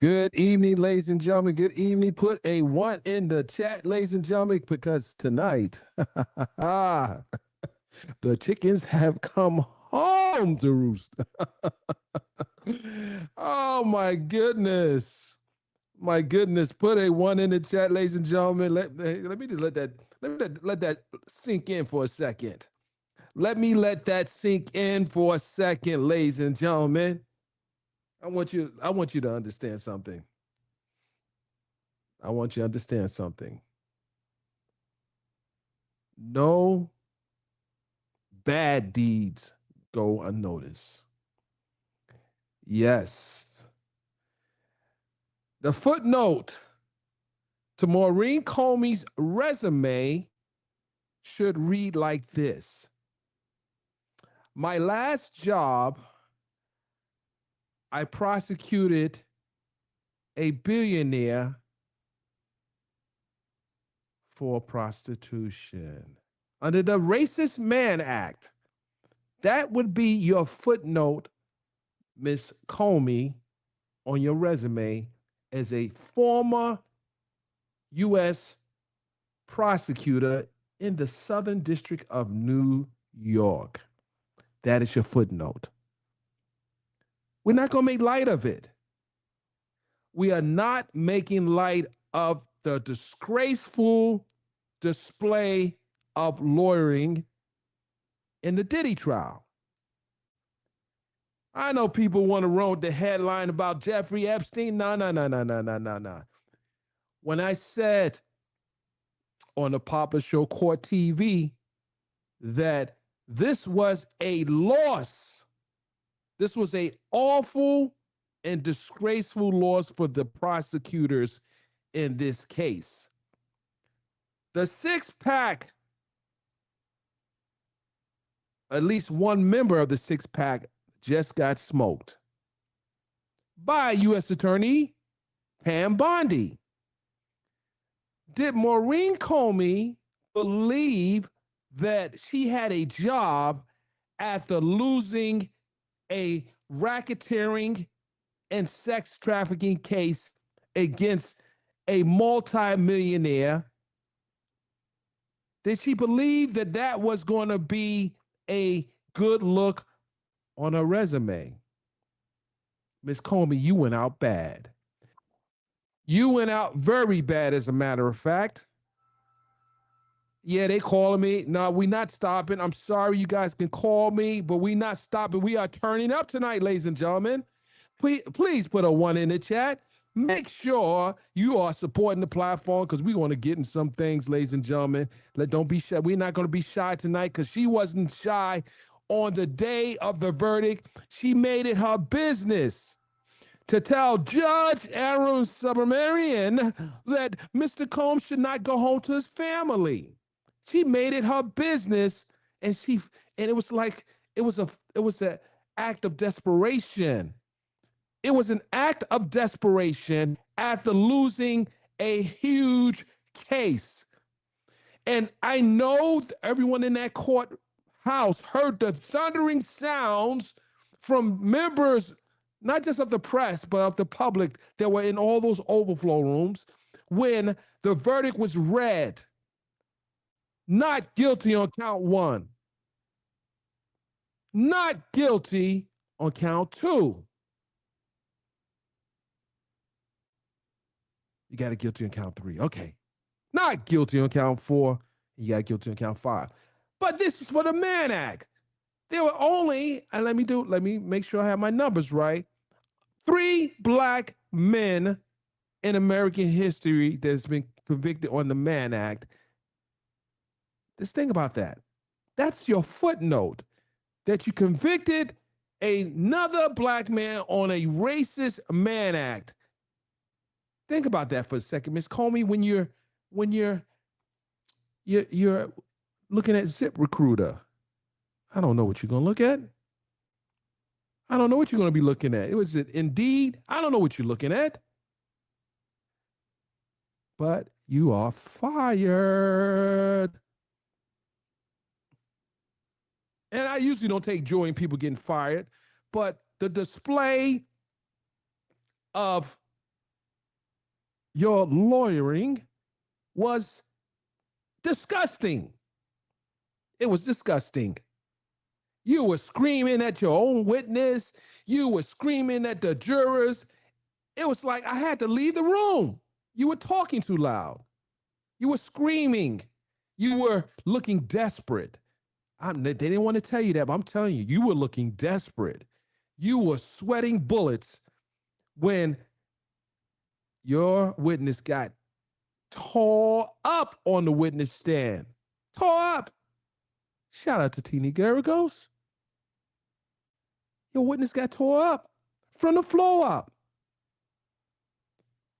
Good evening, ladies and gentlemen. Good evening. Put a 1 in the chat, ladies and gentlemen, because tonight, the chickens have come home to roost. Oh my goodness. My goodness. Put a 1 in the chat, ladies and gentlemen. Let me just let that sink in for a second. Let me let that sink in for a second, ladies and gentlemen. I want you to understand something. I want you to understand something. No bad deeds go unnoticed. Yes. The footnote to Maurene Comey's resume should read like this. My last job, I prosecuted a billionaire for prostitution. Under the Racist Man Act, that would be your footnote, Miss Comey, on your resume as a former U.S. prosecutor in the Southern District of New York. That is your footnote. We're not going to make light of it. We are not making light of the disgraceful display of lawyering in the Diddy trial. I know people want to run with the headline about Jeffrey Epstein. No. When I said on the Papa Show Court TV that this was a loss, this was an awful and disgraceful loss for the prosecutors in this case. The six-pack, at least one member of the six-pack just got smoked by U.S. Attorney Pam Bondi. Did Maurene Comey believe that she had a job after losing a racketeering and sex trafficking case against a multimillionaire? Did she believe that that was going to be a good look on her resume? Miss Comey, you went out bad. You went out very bad, as a matter of fact. Yeah, they calling me. No, we not stopping. I'm sorry, you guys can call me, but we not stopping. We are turning up tonight, ladies and gentlemen. Please put a 1 in the chat. Make sure you are supporting the platform because we want to get in some things, ladies and gentlemen. Don't be shy. We're not going to be shy tonight because she wasn't shy on the day of the verdict. She made it her business to tell Judge Aaron Subramanian that Mr. Combs should not go home to his family. She made it her business, and it was like it was an act of desperation. It was an act of desperation after losing a huge case. And I know everyone in that courthouse heard the thundering sounds from members, not just of the press, but of the public that were in all those overflow rooms when the verdict was read. Not guilty on count 1. Not guilty on count 2. You got a guilty on count 3. Okay. Not guilty on count 4. You got guilty on count 5. But this is for the Mann Act. There were only, and let me make sure I have my numbers right, 3 black men in American history that's been convicted on the Mann Act. Just think about that. That's your footnote, that you convicted another black man on a racist Mann Act. Think about that for a second, Miss Comey. When you're looking at ZipRecruiter, I don't know what you're gonna look at. I don't know what you're gonna be looking at. It was it Indeed. I don't know what you're looking at. But you are fired. And I usually don't take joy in people getting fired, but the display of your lawyering was disgusting. It was disgusting. You were screaming at your own witness. You were screaming at the jurors. It was like I had to leave the room. You were talking too loud. You were screaming. You were looking desperate. They didn't want to tell you that, but I'm telling you, you were looking desperate. You were sweating bullets when your witness got tore up on the witness stand. Tore up. Shout out to Teeny Garagos. Your witness got tore up from the floor up.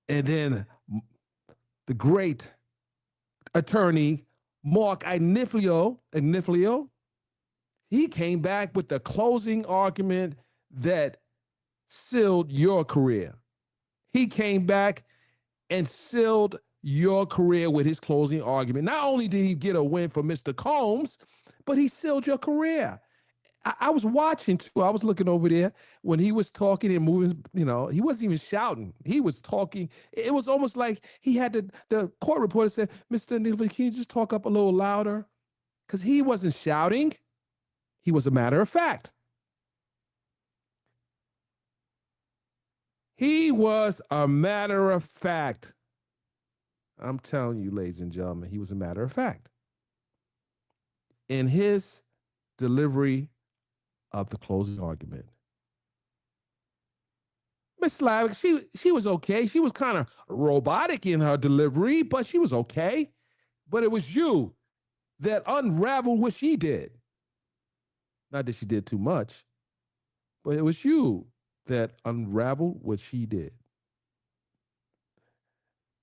And then the great attorney, Mark Igniflio, he came back with the closing argument that sealed your career. He came back and sealed your career with his closing argument. Not only did he get a win for Mr. Combs, but he sealed your career. I was watching too. I was looking over there when he was talking and moving, he wasn't even shouting. He was talking. It was almost like he had the court reporter said, Mr. Neal, can you just talk up a little louder? Because he wasn't shouting. He was a matter of fact. He was a matter of fact. I'm telling you, ladies and gentlemen, he was a matter of fact. In his delivery of the closing argument. Miss Slavic, she was okay. She was kind of robotic in her delivery, but she was okay. But it was you that unraveled what she did. Not that she did too much, but it was you that unraveled what she did.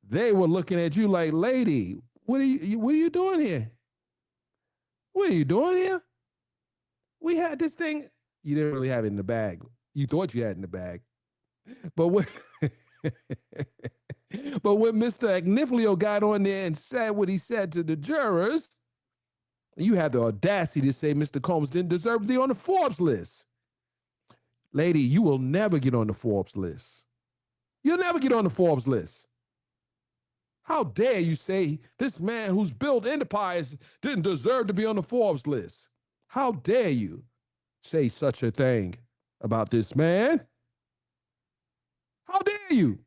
They were looking at you like, lady, what are you doing here? What are you doing here? We had this thing. You didn't really have it in the bag. You thought you had it in the bag. But when, but when Mr. Igniflio got on there and said what he said to the jurors, you had the audacity to say Mr. Combs didn't deserve to be on the Forbes list. Lady, you will never get on the Forbes list. You'll never get on the Forbes list. How dare you say this man who's built empires didn't deserve to be on the Forbes list? How dare you say such a thing about this man? How dare you?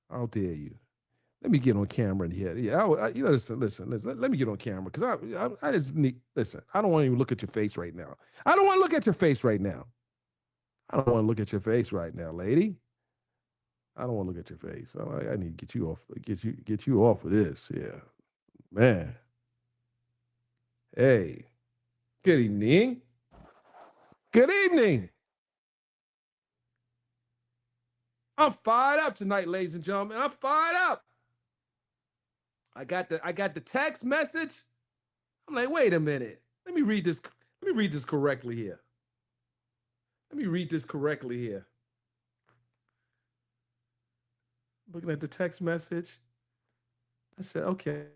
How dare you? Let me get on camera in here. Yeah, listen. Let me get on camera because I just need. Listen, I don't want to even look at your face right now. I don't want to look at your face right now. I don't want to look at your face right now, lady. I don't want to look at your face. I need to get you off of this. Yeah, man. Hey, good evening. Good evening. I'm fired up tonight, ladies and gentlemen. I'm fired up. I got the text message. I'm like, wait a minute. Let me read this. Let me read this correctly here. Let me read this correctly here. Looking at the text message. I said, okay.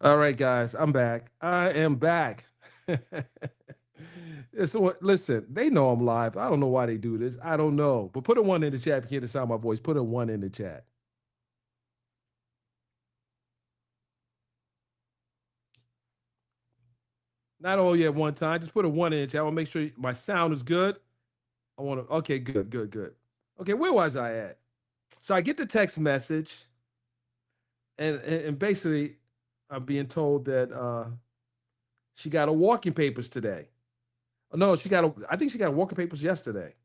All right, guys, I'm back. I am back. So listen, they know I'm live. I don't know why they do this. I don't know. But put a one in the chat if you hear the sound of my voice. Put a one in the chat. Not all at one time. Just put a one in the chat. I want to make sure my sound is good. I want to. Okay, good, good, good. Okay, where was I at? So I get the text message, and basically, I'm being told that she got her walking papers today. No, I think she got her walking papers yesterday.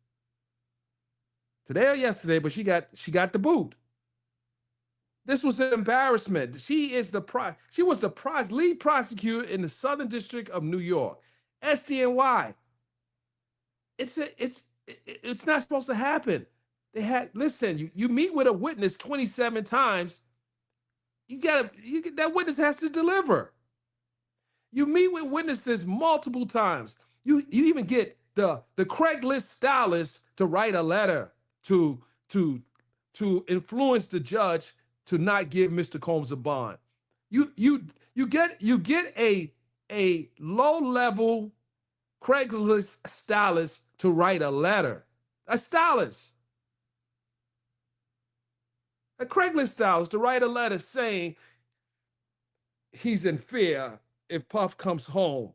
Today or yesterday, but she got the boot. This was an embarrassment. She was the lead prosecutor in the Southern District of New York. SDNY. It's not supposed to happen. Listen, you meet with a witness 27 times. That witness has to deliver. You meet with witnesses multiple times. You even get the Craigslist stylist to write a letter to influence the judge to not give Mr. Combs a bond. You get a low level Craigslist stylist to write a letter. A stylist. A Craigslist stylist to write a letter saying he's in fear if Puff comes home.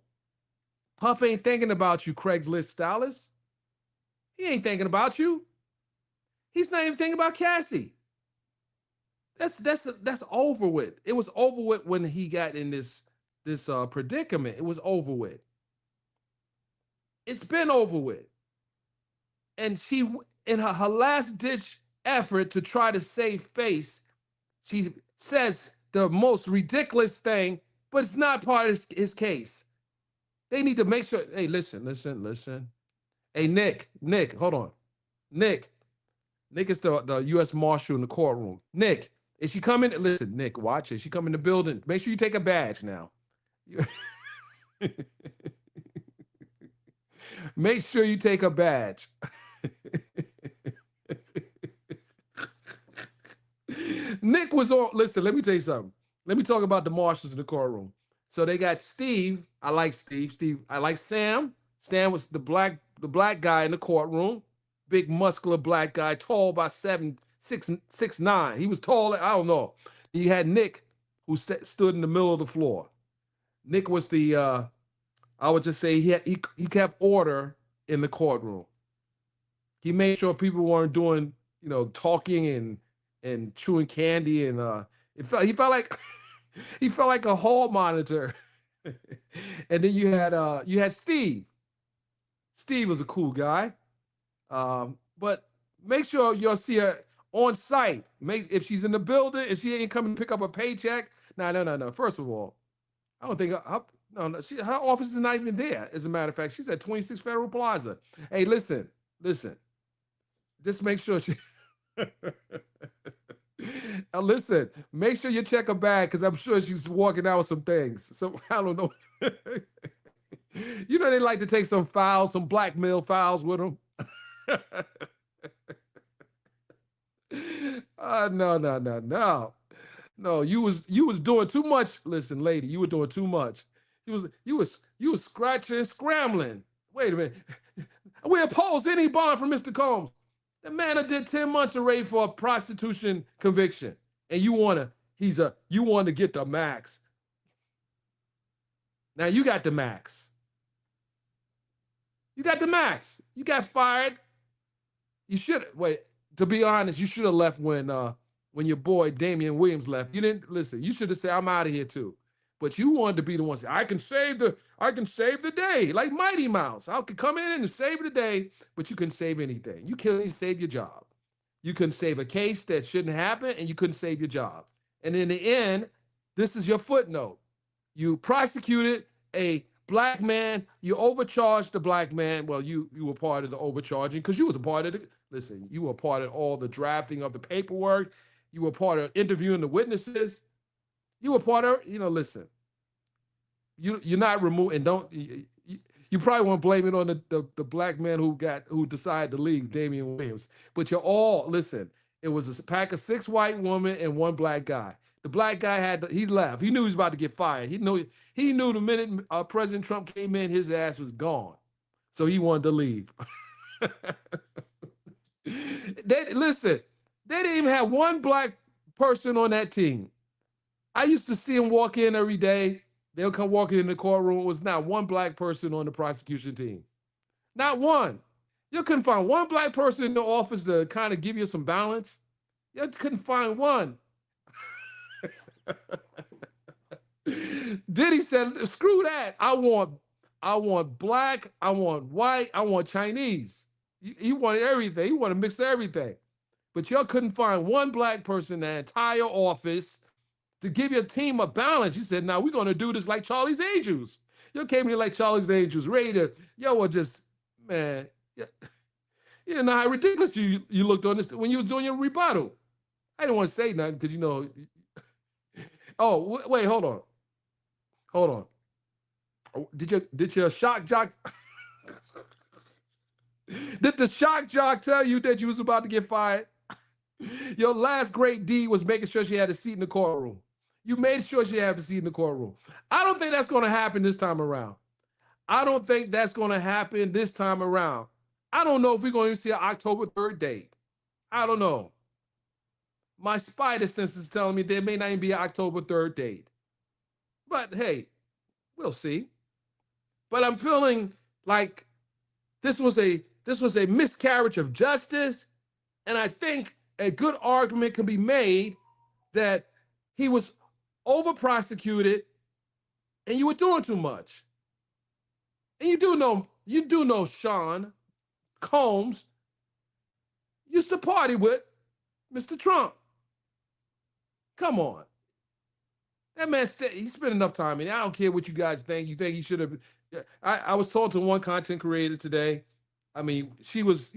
Puff ain't thinking about you, Craigslist stylist. He ain't thinking about you. He's not even thinking about Cassie. That's over with. It was over with when he got in this predicament. It was over with. It's been over with. And she, in her last ditch effort to try to save face, she says the most ridiculous thing, but it's not part of his case. They need to make sure. Hey, listen. Hey, Nick, hold on. Nick is the U.S. Marshal in the courtroom. Nick, is she coming? Listen, Nick, watch it. She come in the building. Make sure you take a badge now. Make sure you take a badge. Nick was on. Listen, let me tell you something. Let me talk about the marshals in the courtroom. So they got Steve. I like Steve. I like Sam. Sam was the black guy in the courtroom. Big muscular black guy, tall by 6'9". He was tall. I don't know. You had Nick, who stood in the middle of the floor. Nick was the. I would just say he kept order in the courtroom. He made sure people weren't doing talking and chewing candy, and he felt like he felt like a hall monitor. And then you had Steve. Steve was a cool guy, but make sure you'll see her on site. If she's in the building, if she ain't coming to pick up a paycheck. No. First of all, I don't think her office is not even there. As a matter of fact, she's at 26 Federal Plaza. Hey, listen. Just make sure she. Now listen, make sure you check her bag, because I'm sure she's walking out with some things. So I don't know. They like to take some files, some blackmail files with them. No. No, you was doing too much. Listen, lady, you were doing too much. You was scratching and scrambling. Wait a minute. We oppose any bond from Mr. Combs. The man that did 10 months arraigned for a prostitution conviction, and you want to get the max. Now you got the max. You got the max. You got fired. You should wait. To be honest, you should have left when your boy Damian Williams left. You didn't listen. You should have said, "I'm out of here too." But you wanted to be the one say, I can save the day, like Mighty Mouse. I could come in and save the day, but you couldn't save anything. You couldn't save your job. You couldn't save a case that shouldn't happen, and you couldn't save your job. And in the end, this is your footnote. You prosecuted a black man. You overcharged the black man. Well, you were part of the overcharging, because you was a part of you were part of all the drafting of the paperwork. You were part of interviewing the witnesses. You were part of, listen, you're not removed, and you probably won't blame it on the black man who decided to leave, Damian Williams. But you're all, listen, it was a pack of 6 white women and 1 black guy. The black guy he left. He knew he was about to get fired. He knew the minute President Trump came in, his ass was gone. So he wanted to leave. Listen, they didn't even have one black person on that team. I used to see them walk in every day. They'll come walking in the courtroom. It was not one black person on the prosecution team. Not one. You couldn't find one black person in the office to kind of give you some balance. You couldn't find one. Diddy said, screw that. I want black, I want white, I want Chinese. He wanted everything. He wanted to mix everything. But y'all couldn't find one black person in the entire office to give your team a balance. You said, now we're going to do this like Charlie's Angels. You came here like Charlie's Angels, ready to, y'all were just, man, you didn't know how ridiculous you looked on this when you was doing your rebuttal. I didn't want to say nothing because, you know, oh, wait, hold on. Hold on. Did your shock jock, did the shock jock tell you that you was about to get fired? Your last great deed was making sure she had a seat in the courtroom. You made sure she had a seat in the courtroom. I don't think that's going to happen this time around. I don't think that's going to happen this time around. I don't know if we're going to see an October 3rd date. I don't know. My spider sense is telling me there may not even be an October 3rd date. But hey, we'll see. But I'm feeling like this was a miscarriage of justice, and I think a good argument can be made that he was over-prosecuted and you were doing too much. And you do know Sean Combs used to party with Mr. Trump. Come on. That man, he spent enough time in it. I don't care what you guys think. You think he should have. I was talking to one content creator today. I mean, she was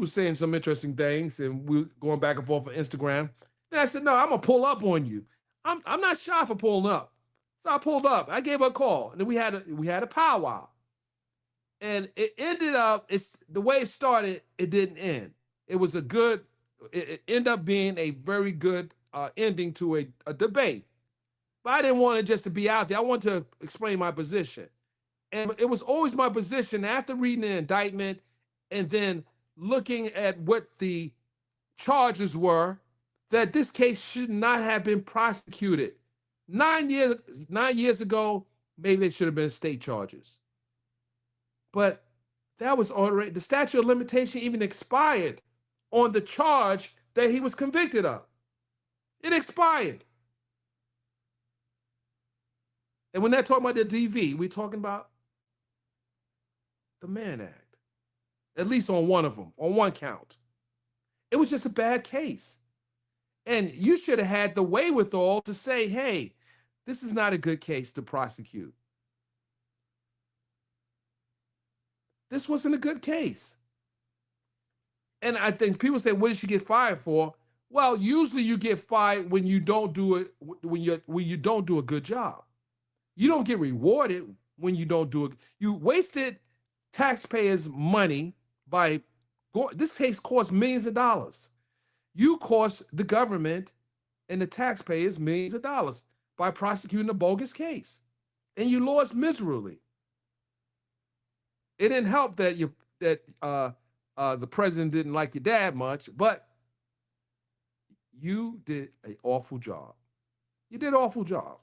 saying some interesting things, and we were going back and forth on Instagram. And I said, no, I'm going to pull up on you. I'm not shy for pulling up. So I pulled up. I gave her a call, and then we had a powwow. And it ended up, the way it started, it didn't end. It was it ended up being a very good ending to a debate. But I didn't want it just to be out there. I wanted to explain my position. And it was always my position after reading the indictment and then looking at what the charges were, that this case should not have been prosecuted. 9 years ago, maybe it should have been state charges. But that was already, the statute of limitation even expired on the charge that he was convicted of. It expired. And when they're talking about the DV, we're talking about the Mann Act, at least on one of them, on one count. It was just a bad case. And you should have had the wherewithal to say, hey, this is not a good case to prosecute. This wasn't a good case. And I think people say, what did she get fired for? Well, usually you get fired when you don't do it, when you don't do a good job. You don't get rewarded when you don't do it. You wasted taxpayers' money by this case cost millions of dollars. You cost the government and the taxpayers millions of dollars by prosecuting a bogus case, and you lost miserably. It didn't help that the president didn't like your dad much, but you did an awful job. You did an awful job.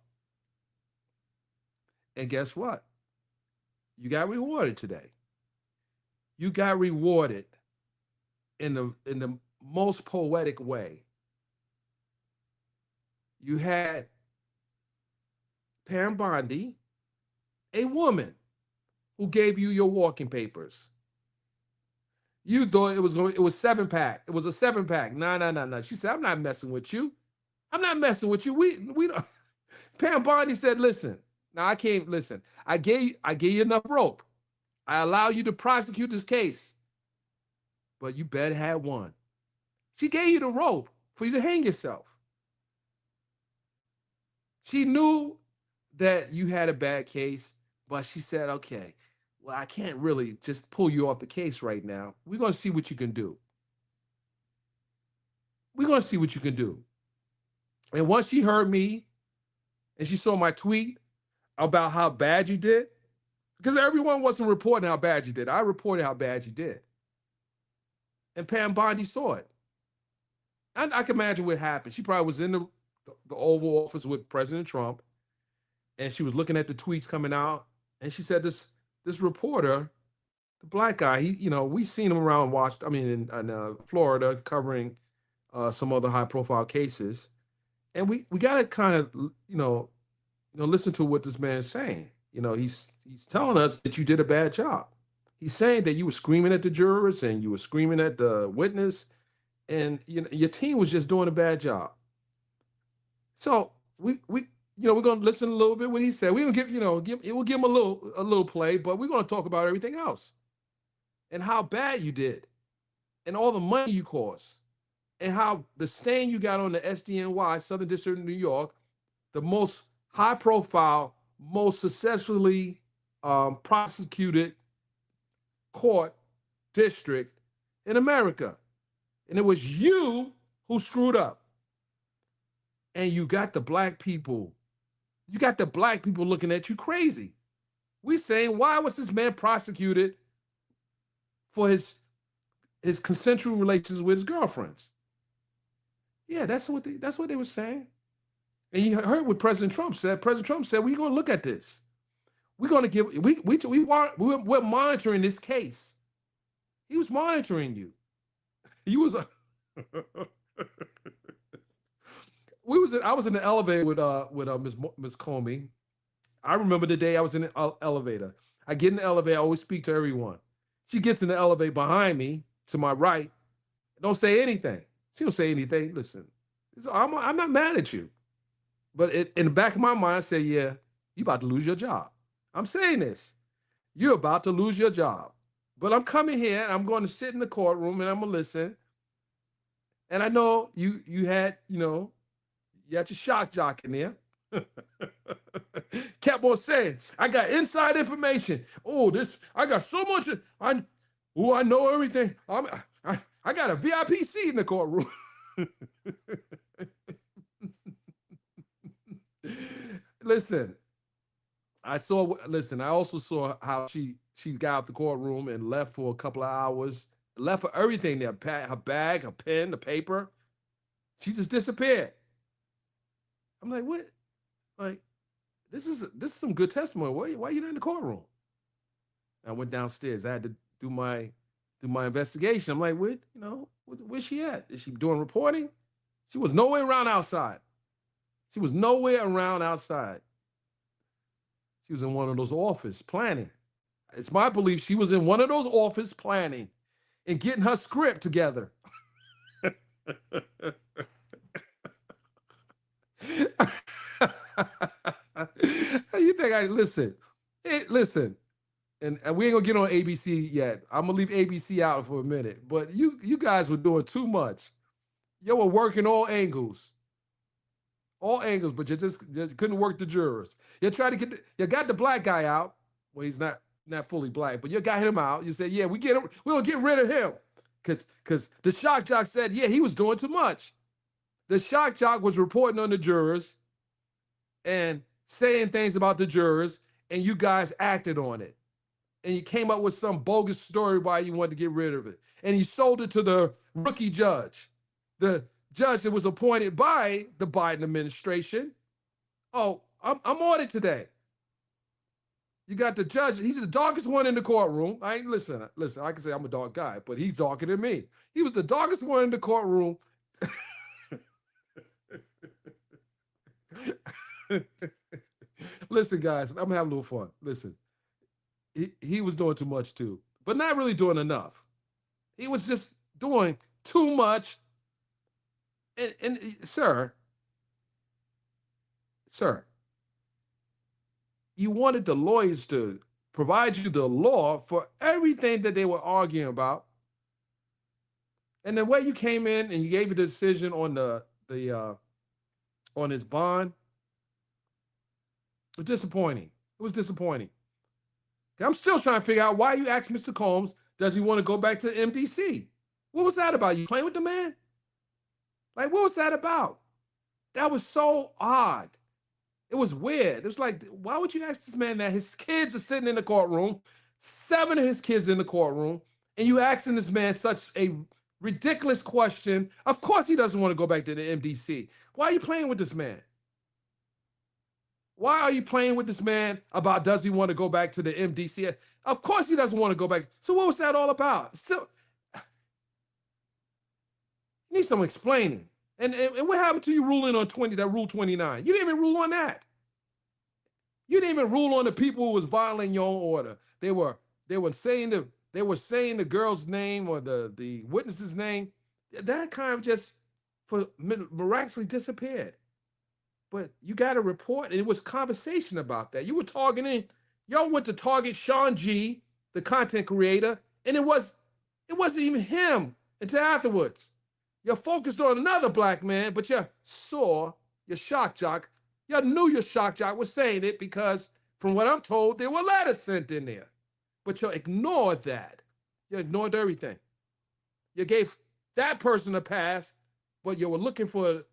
And guess what? You got rewarded today. You got rewarded in the most poetic way. You had Pam Bondi, a woman who gave you your walking papers. You thought it was 7-pack. It was a 7-pack. No. She said, I'm not messing with you. I'm not messing with you. We don't. Pam Bondi said, listen, now I can't listen. I gave you enough rope. I allow you to prosecute this case, but you better have one. She gave you the rope for you to hang yourself. She knew that you had a bad case, but she said, okay, well, I can't really just pull you off the case right now. We're going to see what you can do. We're going to see what you can do. And once she heard me and she saw my tweet about how bad you did, because everyone wasn't reporting how bad you did. I reported how bad you did. And Pam Bondi saw it. And I can imagine what happened. She probably was in the Oval Office with President Trump, and she was looking at the tweets coming out, and she said, this reporter, the black guy, we seen him around in Florida covering some other high profile cases. And we got to kind of, listen to what this man is saying. He's telling us that you did a bad job. He's saying that you were screaming at the jurors and you were screaming at the witness, and your team was just doing a bad job. So we're going to listen a little bit what he said. We're going to we'll give him a little play, but we're going to talk about everything else and how bad you did and all the money you cost and how the stain you got on the SDNY, Southern District of New York, the most high profile, most successfully prosecuted court district in America. And it was you who screwed up. And you got the black people looking at you crazy. We saying, why was this man prosecuted for his consensual relations with his girlfriends? Yeah, that's what they were saying. And you heard what President Trump said. President Trump said, we're going to look at this. We're going to we're monitoring this case. He was monitoring you. He was I was in the elevator with Ms. Comey. I remember the day I was in the elevator. I get in the elevator, I always speak to everyone. She gets in the elevator behind me, to my right, don't say anything. She don't say anything. Listen, I'm not mad at you. But in the back of my mind, I say, yeah, you about to lose your job. I'm saying this. You're about to lose your job. But I'm coming here, and I'm going to sit in the courtroom, and I'm going to listen. And I know you had your shock jock in there. Kept on saying, I got inside information. I got so much. I know everything. I got a VIP seat in the courtroom. Listen, I also saw how she got out the courtroom and left for a couple of hours, left for everything there, her bag, her pen, the paper. She just disappeared. I'm like, what? Like, this is some good testimony. Why are you not in the courtroom? I went downstairs. I had to do my investigation. I'm like, where's she at? Is she doing reporting? She was nowhere around outside. She was nowhere around outside. She was in one of those offices planning. It's my belief she was in one of those offices planning and getting her script together. You think listen, and we ain't gonna get on ABC yet. I'm gonna leave ABC out for a minute, but you guys were doing too much. You were working all angles, but you just couldn't work the jurors. You tried to you got the black guy out. Well, he's not fully black, but you got him out. You said, yeah, we'll get rid of him, because the shock jock said, yeah, he was doing too much. The shock jock was reporting on the jurors and saying things about the jurors, and you guys acted on it. And you came up with some bogus story why you wanted to get rid of it. And you sold it to the rookie judge, the judge that was appointed by the Biden administration. Oh, I'm on it today. You got the judge. He's the darkest one in the courtroom. Listen, I can say I'm a dark guy, but he's darker than me. He was the darkest one in the courtroom. Listen, guys, I'm gonna have a little fun. Listen, he was doing too much too, but not really doing enough. He was just doing too much. And sir, you wanted the lawyers to provide you the law for everything that they were arguing about. And the way you came in and you gave a decision on on his bond, it was disappointing. It was disappointing. I'm still trying to figure out why you asked Mr. Combs, does he want to go back to MDC? What was that about? You playing with the man? Like, what was that about? That was so odd. It was weird. It was like, why would you ask this man that? His kids are sitting in the courtroom, 7 of his kids in the courtroom, and you asking this man such a ridiculous question. Of course he doesn't want to go back to the MDC. Why are you playing with this man? Why are you playing with this man about does he want to go back to the MDC? Of course he doesn't want to go back. So what was that all about? So you need some explaining. And what happened to you ruling on that Rule 29? You didn't even rule on that. You didn't even rule on the people who was violating your own order. They were saying the girl's name or the witness's name. That kind of just miraculously disappeared. But you got a report, and it was conversation about that. You were targeting, y'all went to target Sean G, the content creator, and it wasn't even him until afterwards. You're focused on another black man, but you saw your shock jock. You knew your shock jock was saying it because, from what I'm told, there were letters sent in there. But you ignored that. You ignored everything. You gave that person a pass, but you were looking for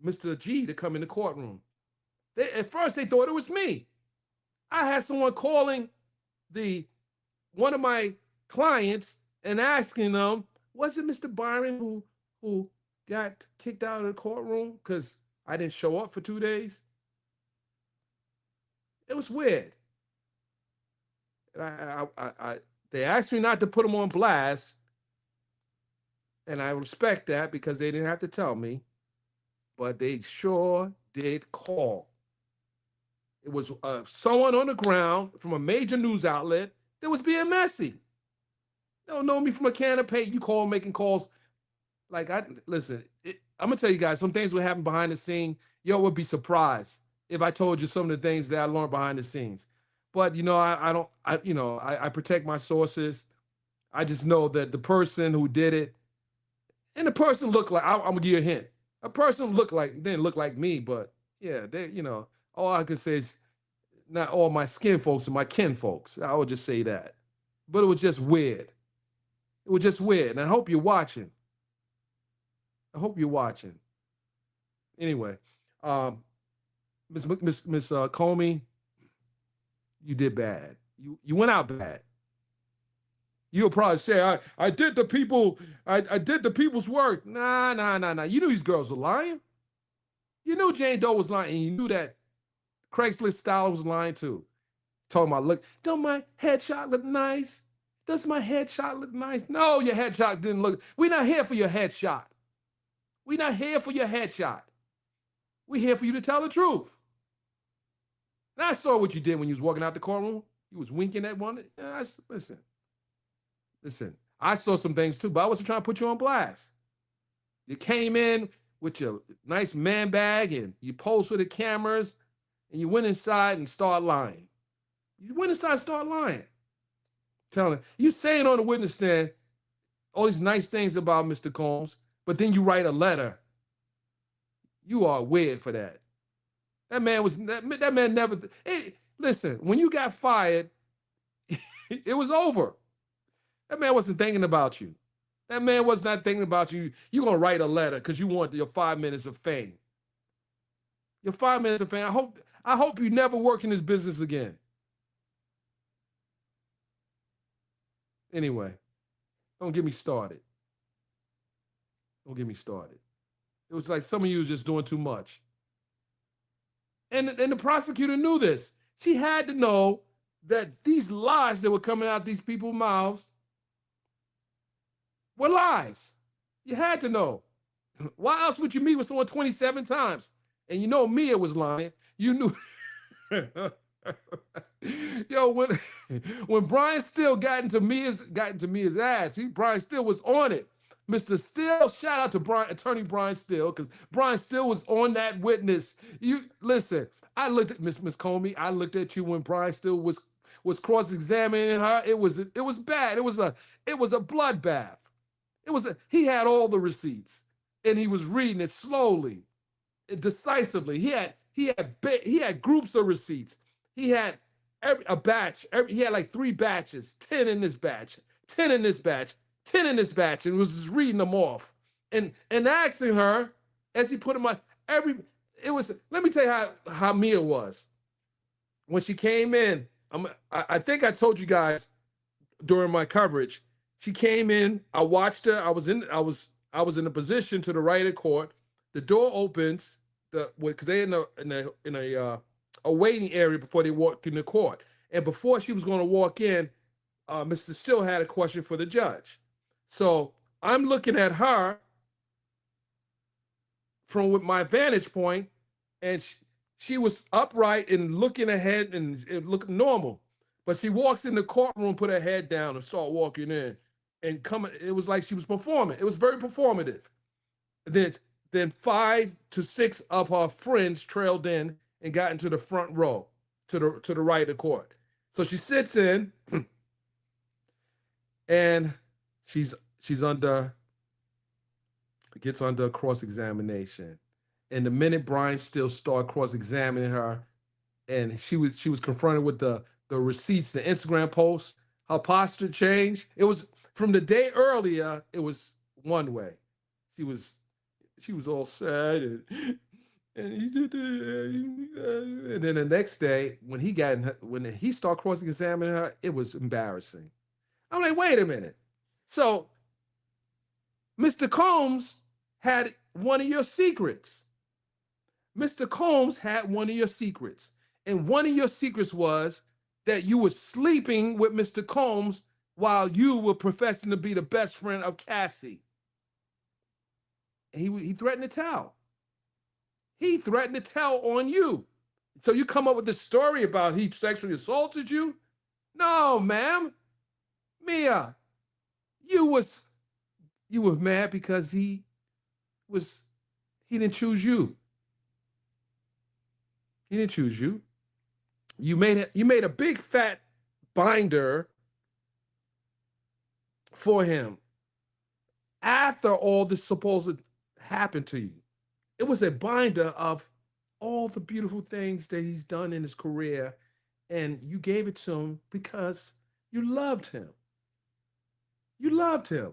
Mr. G to come in the courtroom. At first, they thought it was me. I had someone calling one of my clients and asking them, was it Mr. Byron who got kicked out of the courtroom because I didn't show up for 2 days? It was weird. They asked me not to put them on blast, and I respect that because they didn't have to tell me, but they sure did call. It was someone on the ground from a major news outlet that was being messy. They don't know me from a can of paint. You call making calls. Like, listen, I'm going to tell you guys, some things would happen behind the scene. Y'all would be surprised if I told you some of the things that I learned behind the scenes. But, I protect my sources. I just know that the person who did it, and the person looked like, I'm going to give you a hint. A person didn't look like me, but yeah, all I can say is not all my skin folks are my kin folks. I would just say that. But it was just weird. It was just weird. And I hope you're watching. Anyway, Miss Comey, you did bad. You went out bad. You'll probably say, I did the people's work. Nah. You knew these girls were lying. You knew Jane Doe was lying, and you knew that Craigslist style was lying too. Talking about, look, don't my headshot look nice? Does my headshot look nice? No, your headshot didn't look. We're not here for your headshot. We're not here for your headshot. We're here for you to tell the truth. And I saw what you did when you was walking out the courtroom. You was winking at one. Listen, I saw some things too, but I wasn't trying to put you on blast. You came in with your nice man bag and you posed for the cameras and you went inside and started lying. Telling you saying on the witness stand all these nice things about Mr. Combs, but then you write a letter. You are weird for that. That man never. Hey, listen, when you got fired, it was over. That man wasn't thinking about you. That man was not thinking about you. You're going to write a letter because you want your 5 minutes of fame. Your 5 minutes of fame. I hope you never work in this business again. Anyway, don't get me started. It was like some of you was just doing too much. And the prosecutor knew this. She had to know that these lies that were coming out these people's mouths were lies. You had to know. Why else would you meet with someone 27 times? And you know Mia was lying. You knew. Yo, when Brian Steele got into Mia's ass, Brian Steele was on it. Mr. Steele, shout out to Attorney Brian Steele, because Brian Steele was on that witness. You listen, I looked at Miss Comey. I looked at you when Brian Steele was cross-examining her. It was bad. It was a bloodbath. He had all the receipts, and he was reading it slowly, decisively. He had groups of receipts. He had a batch. He had like 3 batches, 10 in this batch, 10 in this batch, 10 in this batch, and was just reading them off and asking her as he put them on it was, let me tell you how Mia was. When she came in, I think I told you guys during my coverage, she came in, I watched her, I was in a position to the right of the court. The door opens, because they're in a waiting area before they walk in the court. And before she was going to walk in, Mr. Still had a question for the judge. So I'm looking at her from with my vantage point, and she was upright and looking ahead and it looked normal. But she walks in the courtroom, put her head down, and saw walking in, and coming. It was like she was performing. It was very performative. Then 5 to 6 of her friends trailed in and got into the front row to the right of the court. So she sits in, and gets under cross-examination. And the minute Brian Still started cross-examining her, and she was confronted with the receipts, the Instagram posts, her posture changed. It was from the day earlier, it was one way. She was all sad, and he did and then the next day when he started cross-examining her, it was embarrassing. I'm like, wait a minute. So Mr. Combs had one of your secrets. Mr. Combs had one of your secrets. And one of your secrets was that you were sleeping with Mr. Combs while you were professing to be the best friend of Cassie. And he threatened to tell. He threatened to tell on you. So you come up with this story about he sexually assaulted you? No, ma'am. Mia, you were mad because he didn't choose you. He didn't choose you. You made a big fat binder for him after all this supposed happened to you. It was a binder of all the beautiful things that he's done in his career, and you gave it to him because you loved him. You loved him.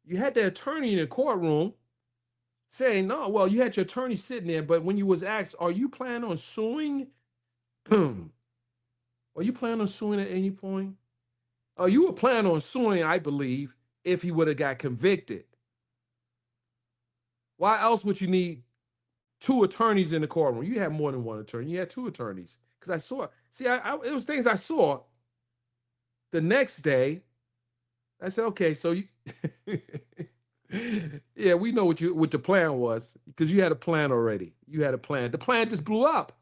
You had the attorney in the courtroom saying, no, well, you had your attorney sitting there, but when you was asked, are you planning on suing? Are you planning on suing at any point? Oh, you were planning on suing, I believe, if he would have got convicted. Why else would you need 2 attorneys in the courtroom? You had more than 1 attorney. You had 2 attorneys. Because I saw, it was things I saw the next day. I said, okay, so you, yeah, we know what the plan was, because you had a plan already. You had a plan. The plan just blew up.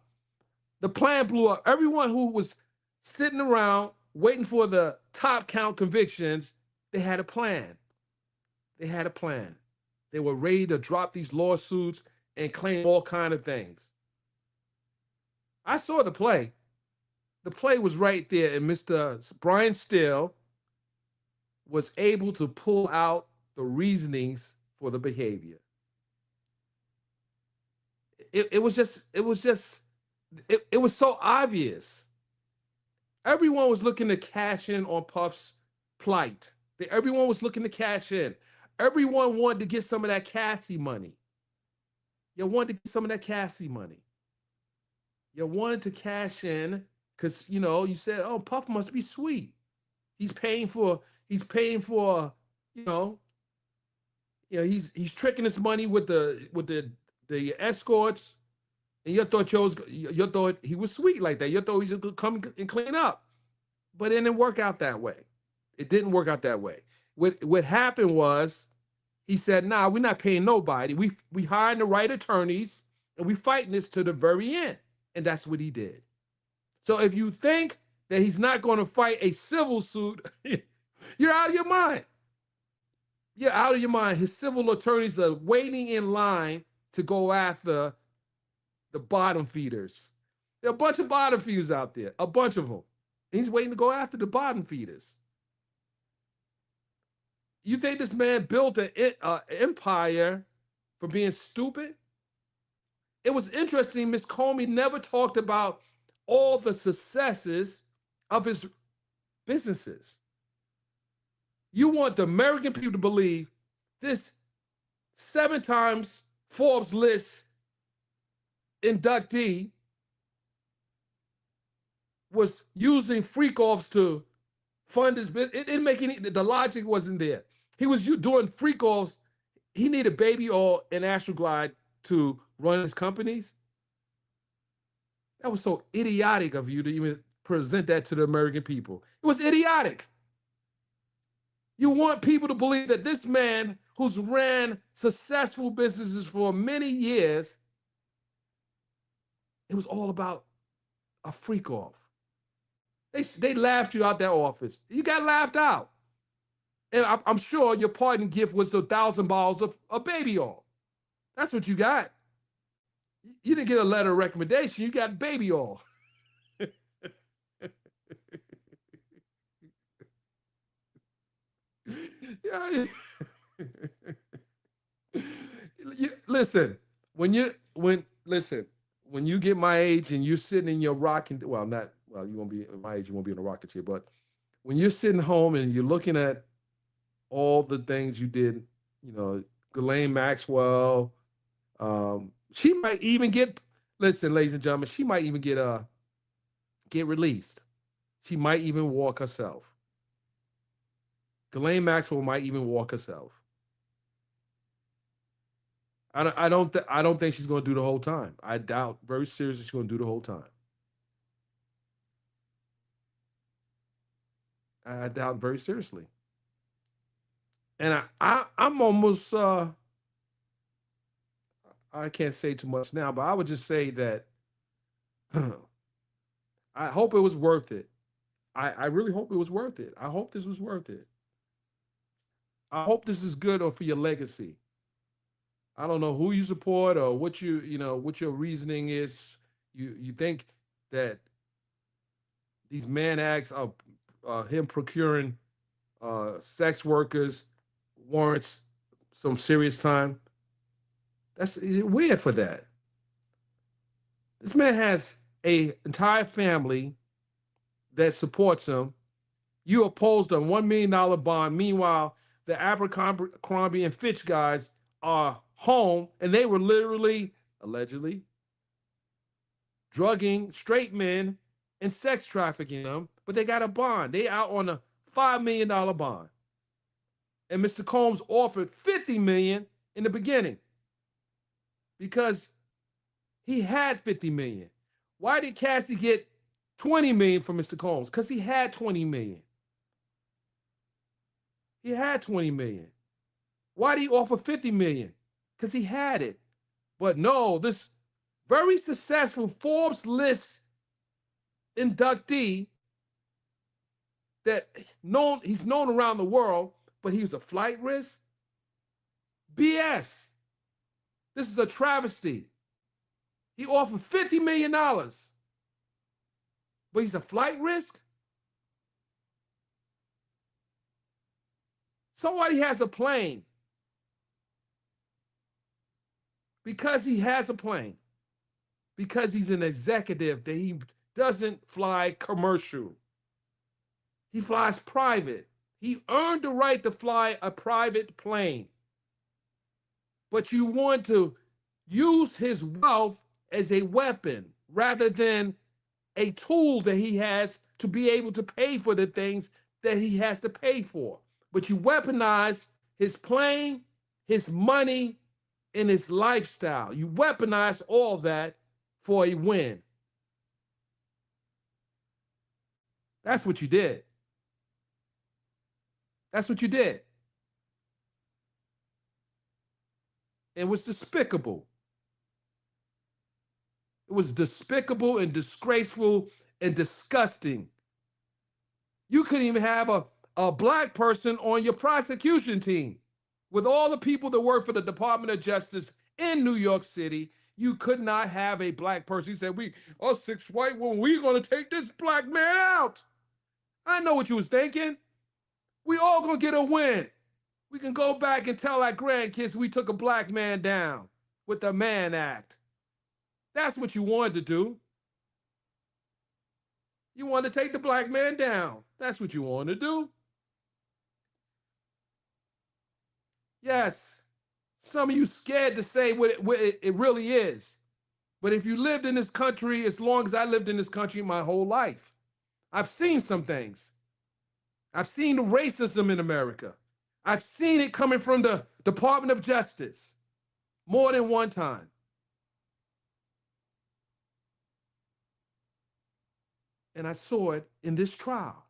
The plan blew up. Everyone who was sitting around waiting for the top count convictions, they had a plan. They had a plan. They were ready to drop these lawsuits and claim all kinds of things. I saw the play. The play was right there, and Mr. Brian Still was able to pull out the reasonings for the behavior. It was so obvious. Everyone was looking to cash in on Puff's plight. Everyone was looking to cash in. Everyone wanted to get some of that Cassie money. You wanted to get some of that Cassie money. You wanted to cash in because, you said, oh, Puff must be sweet. He's paying for, he's tricking his money with the escorts. And you thought he was sweet like that. You thought he was going to come and clean up. But it didn't work out that way. It didn't work out that way. What happened was, he said, nah, we're not paying nobody. We hiring the right attorneys, and we fighting this to the very end. And that's what he did. So if you think that he's not going to fight a civil suit, you're out of your mind. You're out of your mind. His civil attorneys are waiting in line to go after the bottom feeders. There are a bunch of bottom feeders out there, a bunch of them. And he's waiting to go after the bottom feeders. You think this man built an empire for being stupid? It was interesting, Ms. Comey never talked about all the successes of his businesses. You want the American people to believe this 7 times Forbes list inductee was using freak-offs to fund his business. It didn't make any, the logic wasn't there. He was doing freak-offs. He needed baby oil and Astroglide to run his companies. That was so idiotic of you to even present that to the American people. It was idiotic. You want people to believe that this man who's ran successful businesses for many years, it was all about a freak off. They laughed you out that office. You got laughed out. And I'm sure your parting gift was the 1,000 bottles of baby oil. That's what you got. You didn't get a letter of recommendation. You got baby oil. Yeah. Listen, when you get my age and you're sitting in your rocking, well, you won't be my age, you won't be in a rocking chair, but when you're sitting home and you're looking at all the things you did, Ghislaine Maxwell, she might even listen, ladies and gentlemen, she might even get released. She might even walk herself. Ghislaine Maxwell might even walk herself. I don't think she's going to do the whole time. I doubt very seriously she's going to do the whole time. I doubt very seriously. And I'm almost I can't say too much now, but I would just say that I hope it was worth it. I really hope it was worth it. I hope this was worth it. I hope this is good or for your legacy. I don't know who you support or what what your reasoning is. You think that these man acts of him procuring sex workers warrants some serious time. That's weird for that. This man has an entire family that supports him. You opposed a $1 million bond. Meanwhile, the Abercrombie and Fitch guys are home, and they were literally, allegedly, drugging straight men and sex trafficking them, but they got a bond. They out on a $5 million bond. And Mr. Combs offered $50 million in the beginning because he had $50 million. Why did Cassie get $20 million from Mr. Combs? Because he had $20 million. He had $20 million. Why did he offer $50 million? Because he had it. But no, this very successful Forbes list inductee that he's known around the world, but he was a flight risk? BS. This is a travesty. He offered $50 million, but he's a flight risk? Somebody has a plane. Because he has a plane, because he's an executive, that he doesn't fly commercial. He flies private. He earned the right to fly a private plane. But you want to use his wealth as a weapon rather than a tool that he has to be able to pay for the things that he has to pay for. But you weaponize his plane, his money, and his lifestyle. You weaponize all that for a win. That's what you did. That's what you did. It was despicable. It was despicable and disgraceful and disgusting. You couldn't even have a black person on your prosecution team. With all the people that work for the Department of Justice in New York City, you could not have a black person. He said, us 6 white women, we're going to take this black man out. I know what you was thinking. We all going to get a win. We can go back and tell our grandkids we took a black man down with the Mann Act. That's what you wanted to do. You wanted to take the black man down. That's what you wanted to do. Yes, Some of you scared to say what it really is. But if you lived in this country as long as I lived in this country my whole life, I've seen some things. I've seen the racism in America. I've seen it coming from the Department of Justice more than one time. And I saw it in this trial,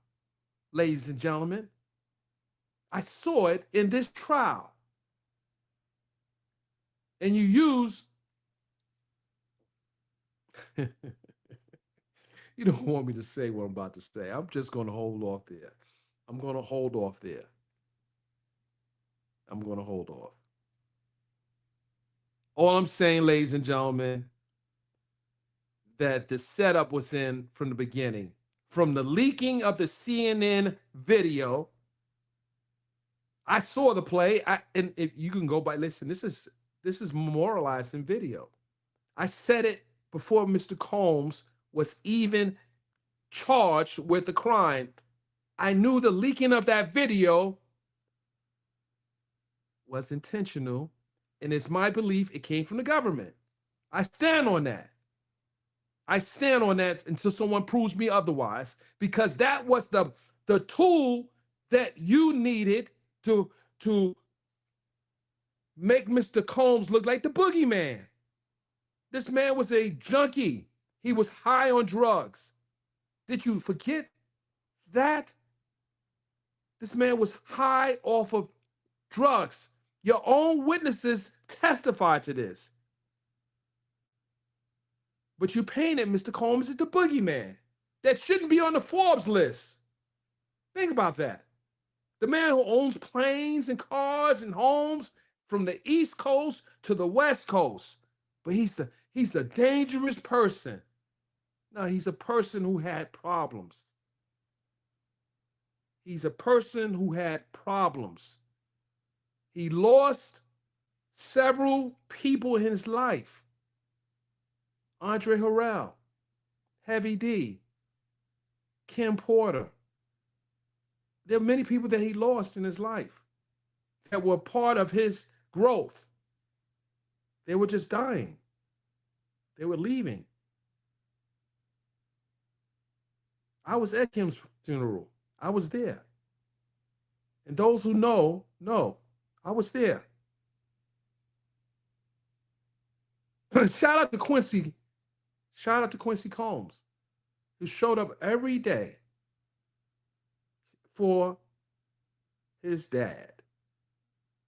ladies and gentlemen. I saw it in this trial. And you use, you don't want me to say what I'm about to say. I'm just going to hold off there. I'm going to hold off there. I'm going to hold off. All I'm saying, ladies and gentlemen, that the setup was in from the beginning. From the leaking of the CNN video, I saw the play. And if you can go by, listen, this is memorialized in video. I said it before Mr. Combs was even charged with the crime. I knew the leaking of that video was intentional, and it's my belief it came from the government. I stand on that. I stand on that until someone proves me otherwise, because that was the tool that you needed to make Mr. Combs look like the boogeyman. This man was a junkie. He was high on drugs. Did you forget that? This man was high off of drugs. Your own witnesses testified to this. But you painted Mr. Combs as the boogeyman. That shouldn't be on the Forbes list. Think about that. The man who owns planes and cars and homes from the East Coast to the West Coast. But he's a dangerous person. No, he's a person who had problems. He's a person who had problems. He lost several people in his life. Andre Harrell, Heavy D, Kim Porter. There are many people that he lost in his life that were part of his growth. They were just dying. They were leaving. I was at Kim's funeral. I was there. And those who know, I was there. Shout out to Quincy. Shout out to Quincy Combs, who showed up every day for his dad.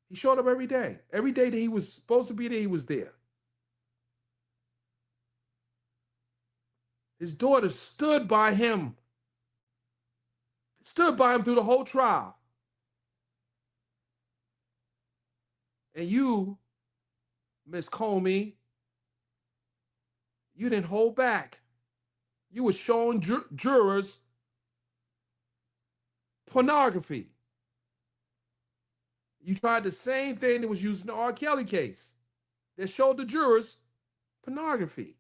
He showed up every day. Every day that he was supposed to be there, he was there. His daughter stood by him through the whole trial. And you, Miss Comey, you didn't hold back. You were showing jurors pornography. You tried the same thing that was used in the R. Kelly case. They showed the jurors pornography.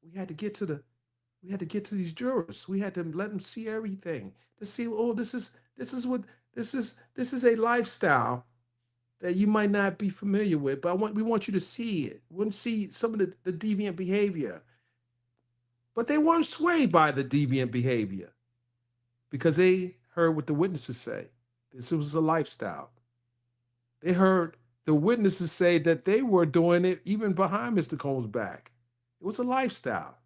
We had to get to these jurors. We had to let them see everything. To see, oh, this is a lifestyle that you might not be familiar with, but we want you to see it. We want to see some of the deviant behavior. But they weren't swayed by the deviant behavior because they heard what the witnesses say. This was a lifestyle. They heard the witnesses say that they were doing it even behind Mr. Combs' back. It was a lifestyle.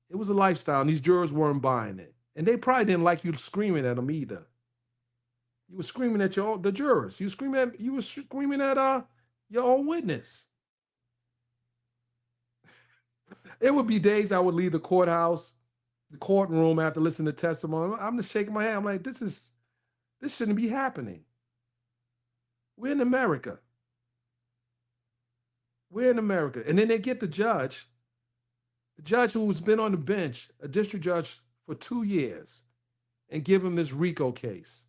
It was a lifestyle, and these jurors weren't buying it. And they probably didn't like you screaming at them either. You were screaming at the jurors. You were screaming at your own witness. It would be days I would leave the courtroom after listening to testimony. I'm just shaking my head. I'm like, this shouldn't be happening. We're in America. We're in America. And then they get the judge who's been on the bench, a district judge for 2 years, and give him this RICO case.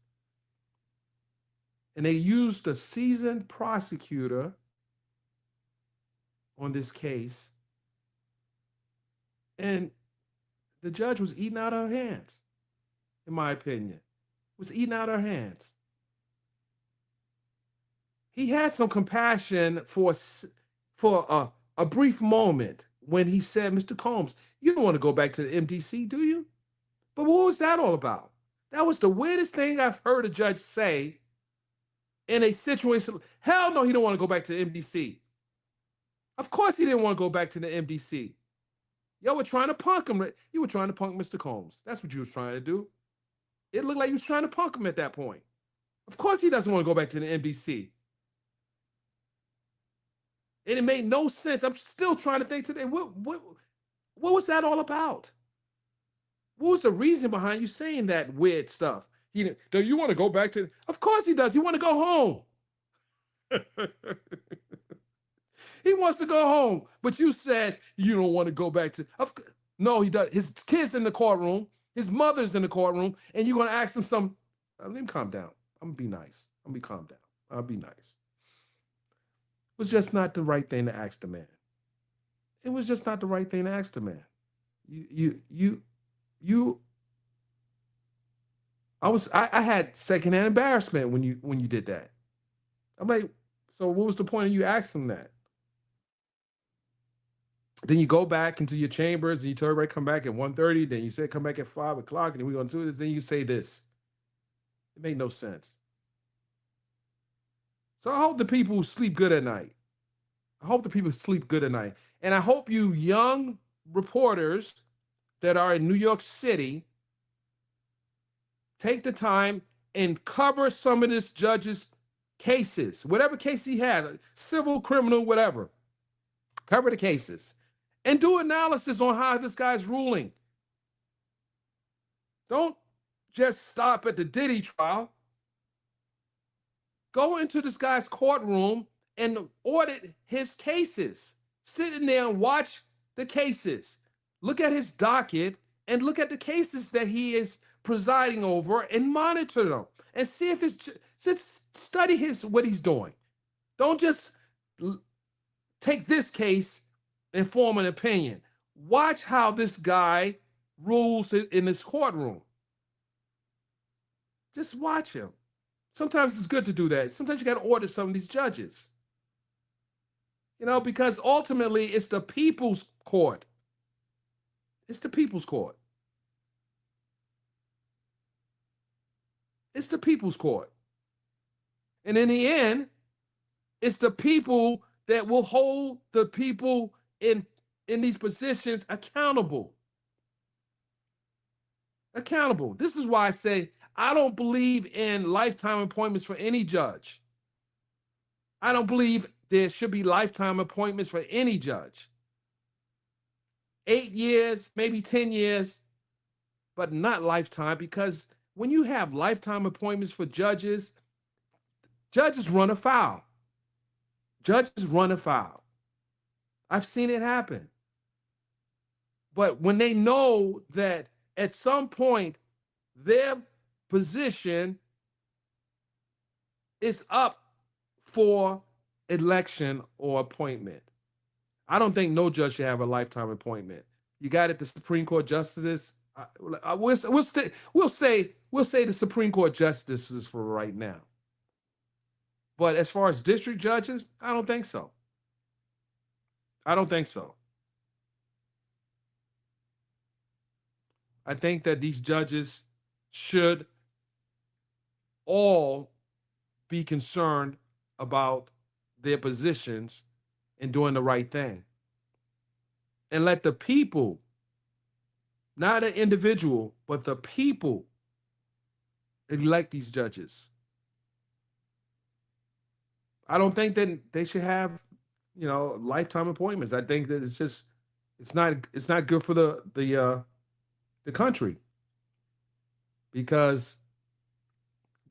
And they used a seasoned prosecutor on this case. And the judge was eating out her hands, in my opinion. Was eating out her hands. he had some compassion for a brief moment when he said, Mr. Combs, you don't want to go back to the MDC, do you? But what was that all about? That was the weirdest thing I've heard a judge say in a situation. Hell no, he don't want to go back to the MDC. Of course he didn't want to go back to the MDC. Y'all were trying to punk him. You were trying to punk Mr. Combs. That's what you was trying to do. It looked like you was trying to punk him at that point. Of course he doesn't want to go back to the MDC. And it made no sense. I'm still trying to think today, what was that all about? What was the reason behind you saying that weird stuff? Do you want to go back to? Of course he does. He want to go home. He wants to go home. But you said you don't want to go back to. No, he does. His kid's in the courtroom. His mother's in the courtroom. And you're going to ask him some. Let him calm down. I'm going to be nice. I'm going to calm down. I'll be nice. It was just not the right thing to ask the man. It was just not the right thing to ask the man. I had secondhand embarrassment when you did that. I'm like, so what was the point of you asking him that? Then you go back into your chambers and you tell everybody come back at 1:30. Then you say come back at 5 o'clock, and then we're gonna do this. Then you say this. It made no sense. So I hope the people sleep good at night. I hope the people sleep good at night. And I hope you young reporters that are in New York City take the time and cover some of this judge's cases, whatever case he had, civil, criminal, whatever. Cover the cases and do analysis on how this guy's ruling. Don't just stop at the Diddy trial. Go into this guy's courtroom and audit his cases. Sit in there and watch the cases. Look at his docket and look at the cases that he is presiding over and monitor them and see if it's just study what he's doing. Don't just take this case and form an opinion. Watch how this guy rules in his courtroom. Just watch him. Sometimes it's good to do that. Sometimes you got to audit some of these judges. Because ultimately it's the people's court. It's the people's court. It's the people's court. And in the end, it's the people that will hold the people in these positions accountable. Accountable. This is why I say I don't believe in lifetime appointments for any judge. I don't believe there should be lifetime appointments for any judge. 8 years, maybe 10 years, but not lifetime, because when you have lifetime appointments for judges run afoul. Judges run afoul. I've seen it happen. But when they know that at some point their position is up for election or appointment, I don't think no judge should have a lifetime appointment. You got it, the Supreme Court justices. We'll say the Supreme Court justices for right now. But as far as district judges, I don't think so. I don't think so. I think that these judges should all be concerned about their positions and doing the right thing. And let the people, not an individual, but the people, elect these judges. I don't think that they should have, lifetime appointments. I think that it's not good for the country, because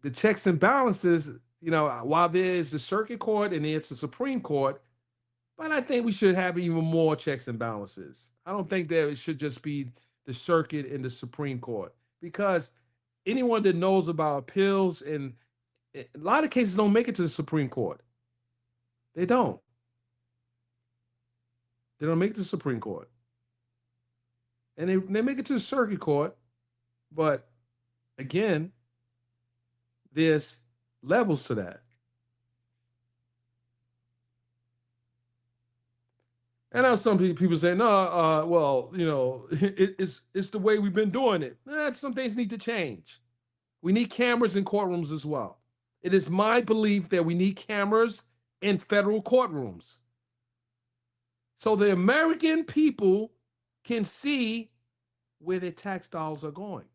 the checks and balances, while there is the circuit court and there's the Supreme Court, but I think we should have even more checks and balances. I don't think that it should just be the circuit and the Supreme Court, because anyone that knows about appeals, and a lot of cases don't make it to the Supreme Court. They don't. They don't make it to the Supreme Court. And they make it to the circuit court, but again, there's levels to that. And now some people say, no, well, it's the way we've been doing it. Some things need to change. We need cameras in courtrooms as well. It is my belief that we need cameras in federal courtrooms, so the American people can see where their tax dollars are going.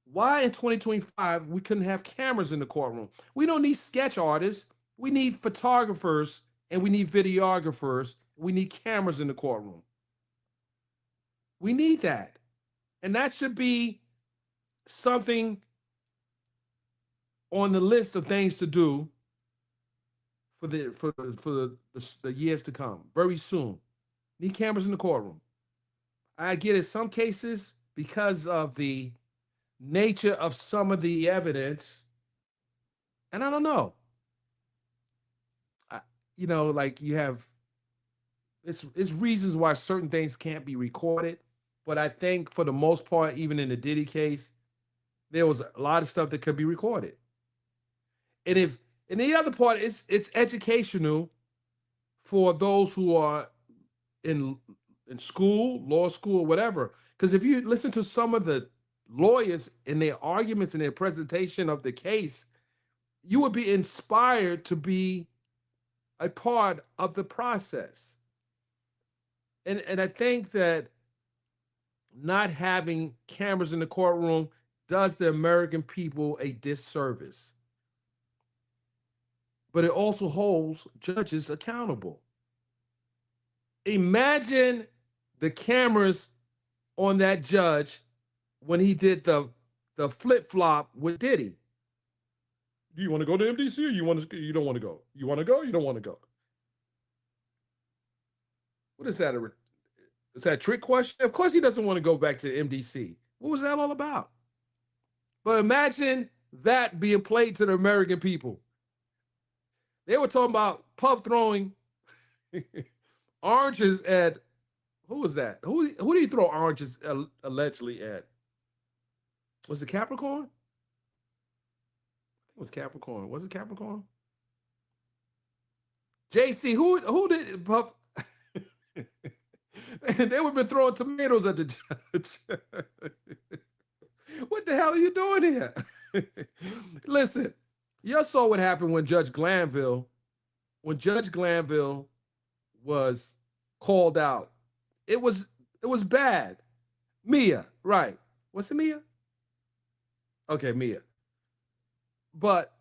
Why in 2025 we couldn't have cameras in the courtroom? We don't need sketch artists. We need photographers and we need videographers. We need cameras in the courtroom. We need that. And that should be something on the list of things to do for the years to come. Very soon. Need cameras in the courtroom. I get in some cases, because of the nature of some of the evidence, and I don't know. Like you have, it's reasons why certain things can't be recorded. But I think for the most part, even in the Diddy case, there was a lot of stuff that could be recorded. And the other part is it's educational for those who are in school, law school, or whatever. Because if you listen to some of the lawyers in their arguments and their presentation of the case, you would be inspired to be a part of the process. And I think that not having cameras in the courtroom does the American people a disservice. But it also holds judges accountable. Imagine the cameras on that judge when he did the flip-flop with Diddy. Do you want to go to MDC or you don't want to go? You want to go? You don't want to go? What is that? Is that a trick question? Of course he doesn't want to go back to the MDC. What was that all about? But imagine that being played to the American people. They were talking about Puff throwing oranges at, who was that? Who did he throw oranges allegedly at? Was it Capricorn? It was Capricorn. Was it Capricorn? JC, who did Puff? They would have been throwing tomatoes at the judge. What the hell are you doing here? Listen, you saw what happened when Judge Glanville was called out. It was bad. Mia, right. What's it, Mia? Okay, Mia. But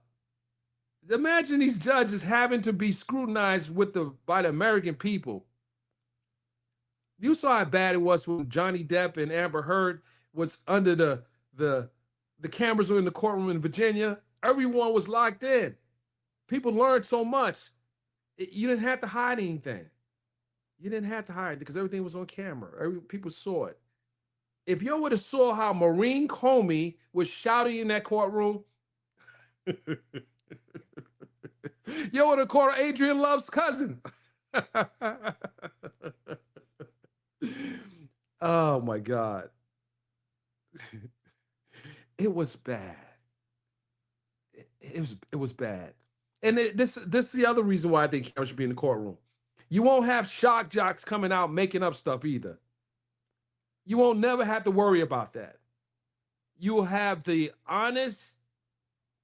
imagine these judges having to be scrutinized by the American people. You saw how bad it was when Johnny Depp and Amber Heard was under the cameras were in the courtroom in Virginia. Everyone was locked in. People learned so much. You didn't have to hide anything. You didn't have to hide because everything was on camera. People saw it. If you would have saw how Maurene Comey was shouting in that courtroom, you would have called her Adrian Love's cousin. Oh my God. It was bad. It was bad. And this is the other reason why I think cameras should be in the courtroom. You won't have shock jocks coming out making up stuff either. You won't never have to worry about that. You will have the honest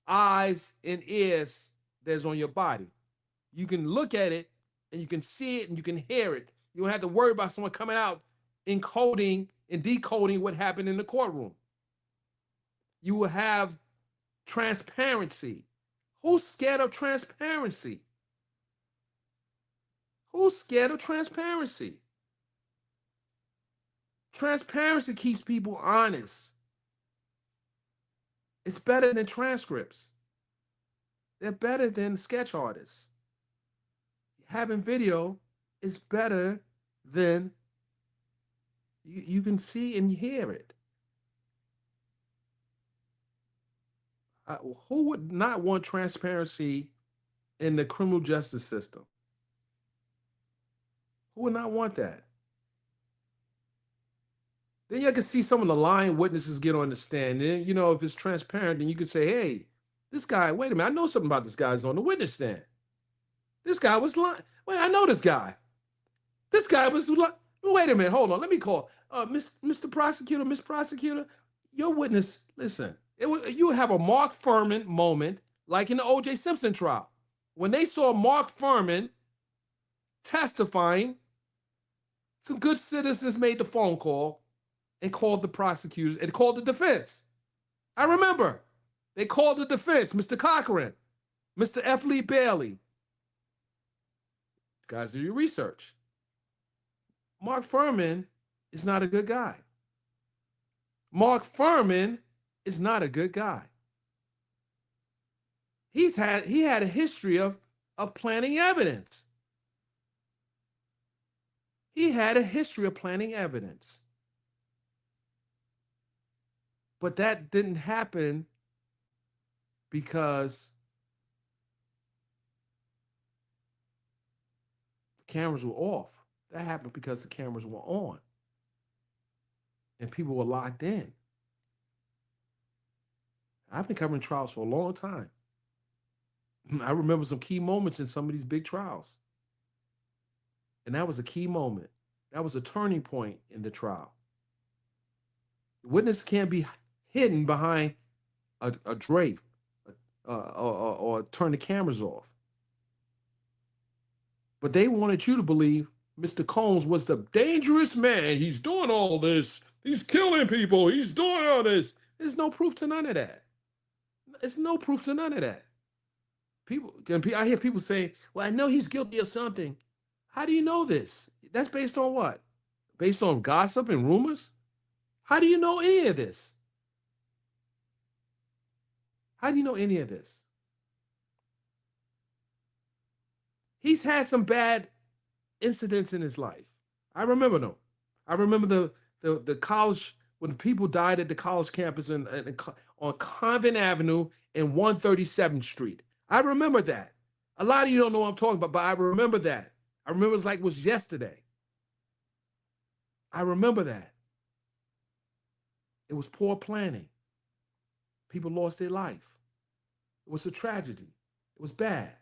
eyes and ears that's on your body. You can look at it and you can see it and you can hear it. You don't have to worry about someone coming out encoding and decoding what happened in the courtroom. You will have transparency. Who's scared of transparency? Who's scared of transparency? Transparency keeps people honest. It's better than transcripts. They're better than sketch artists. Having video is better than you can see and hear it. Who would not want transparency in the criminal justice system? Who would not want that? Then you can see some of the lying witnesses get on the stand. Then, if it's transparent, then you can say, hey, this guy, wait a minute, I know something about this guy's on the witness stand. This guy was lying. Wait, I know this guy. This guy was like, wait a minute, hold on, let me call. Mr. Prosecutor, Miss Prosecutor, your witness, listen, you have a Mark Fuhrman moment like in the O.J. Simpson trial. When they saw Mark Fuhrman testifying, some good citizens made the phone call and called the prosecutors and called the defense. I remember. They called the defense, Mr. Cochran, Mr. F. Lee Bailey. Guys, do your research. Mark Fuhrman is not a good guy. Mark Fuhrman is not a good guy. He had a history of planting evidence. He had a history of planting evidence. But that didn't happen because the cameras were off. That happened because the cameras were on and people were locked in. I've been covering trials for a long time. I remember some key moments in some of these big trials. And that was a key moment. That was a turning point in the trial. Witnesses can't be hidden behind a drape or turn the cameras off. But they wanted you to believe Mr. Combs was the dangerous man. He's doing all this. He's killing people. He's doing all this. There's no proof to none of that. There's no proof to none of that. I hear people say, well, I know he's guilty of something. How do you know this? That's based on what? Based on gossip and rumors? How do you know any of this? How do you know any of this? He's had some bad incidents in his life. I remember them. I remember the college, when people died at the college campus on Convent Avenue and 137th Street. I remember that. A lot of you don't know what I'm talking about, but I remember that. I remember it was yesterday. I remember that. It was poor planning. People lost their life. It was a tragedy. It was bad.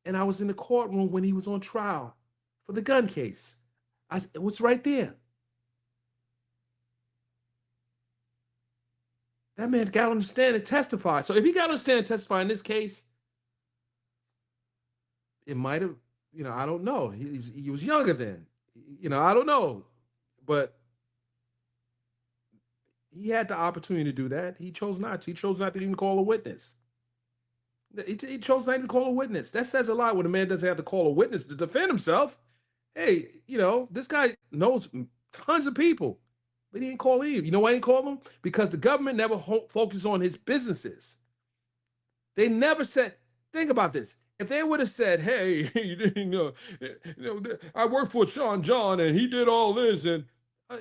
And I was in the courtroom when he was on trial for the gun case. It was right there. That man's got on the stand and testify. So if he got on the stand and testify in this case, it might have, I don't know. He was younger then. I don't know. But he had the opportunity to do that. He chose not to. He chose not to even call a witness. He chose not to call a witness. That says a lot when a man doesn't have to call a witness to defend himself. Hey, this guy knows tons of people, but he didn't call Eve. You know why he didn't call him? Because the government never focused on his businesses. They never said, think about this. If they would have said, hey, I work for Sean John and he did all this, and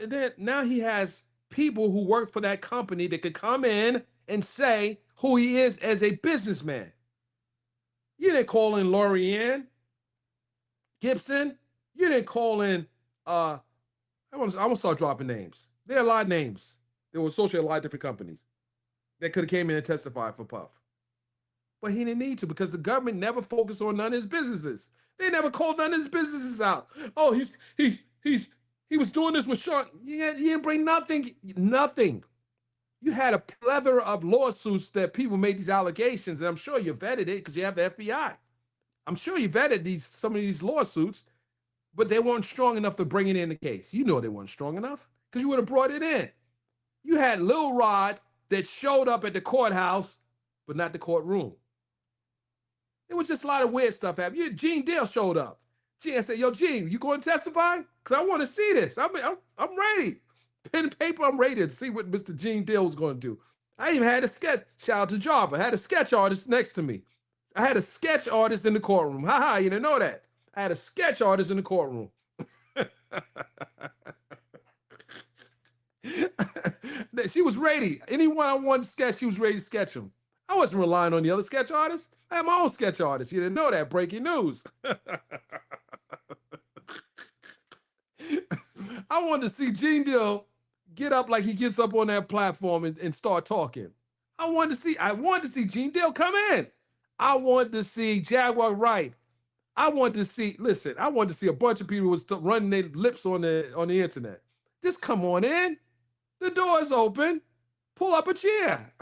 then now he has people who work for that company that could come in and say who he is as a businessman. You didn't call in Lorianne Gibson. You didn't call in, I want to start dropping names. There are a lot of names that were associated with a lot of different companies that could have came in and testified for Puff. But he didn't need to because the government never focused on none of his businesses. They never called none of his businesses out. Oh, he was doing this with Sean. He didn't bring nothing. You had a plethora of lawsuits that people made these allegations, and I'm sure you vetted it because you have the FBI. I'm sure you vetted some of these lawsuits, but they weren't strong enough to bring it in the case. You know they weren't strong enough because you would have brought it in. You had Lil Rod that showed up at the courthouse, but not the courtroom. There was just a lot of weird stuff happening. Gene Dale showed up. Gene, I said, yo, Gene, you going to testify? Because I want to see this. I'm ready. Pen and paper, I'm ready to see what Mr. Gene Dale was going to do. I even had a sketch. Shout out to Java. I had a sketch artist next to me. I had a sketch artist in the courtroom. You didn't know that. I had a sketch artist in the courtroom. She was ready. Anyone I wanted to sketch, she was ready to sketch him. I wasn't relying on the other sketch artists. I had my own sketch artist. You didn't know that. Breaking news. I wanted to see Gene Deal get up like he gets up on that platform and start talking. I wanted to see Gene Deal come in. I wanted to see Jaguar Wright. I want to see. Listen, I want to see a bunch of people was running their lips on the internet. Just come on in. The door is open. Pull up a chair.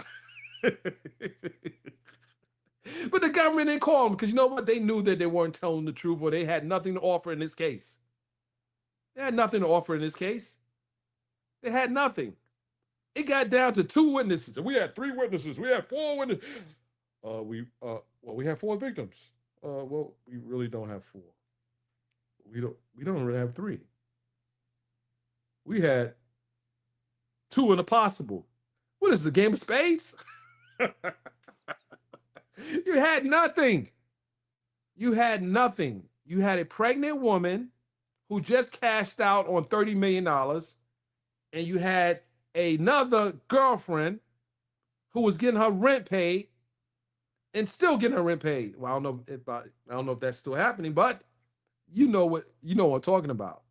But the government didn't call them because you know what? They knew that they weren't telling the truth, or they had nothing to offer in this case. They had nothing to offer in this case. They had nothing. It got down to 2 witnesses. We had 3 witnesses. We had 4 witnesses. We have 4 victims. Well, we really don't have 4. We don't really have 3. We had 2 in a possible. What is the game of spades? You had nothing. You had nothing. You had a pregnant woman who just cashed out on $30 million, and you had another girlfriend who was getting her rent paid and still getting her rent paid. Well, I don't know if that's still happening, but you know what I'm talking about.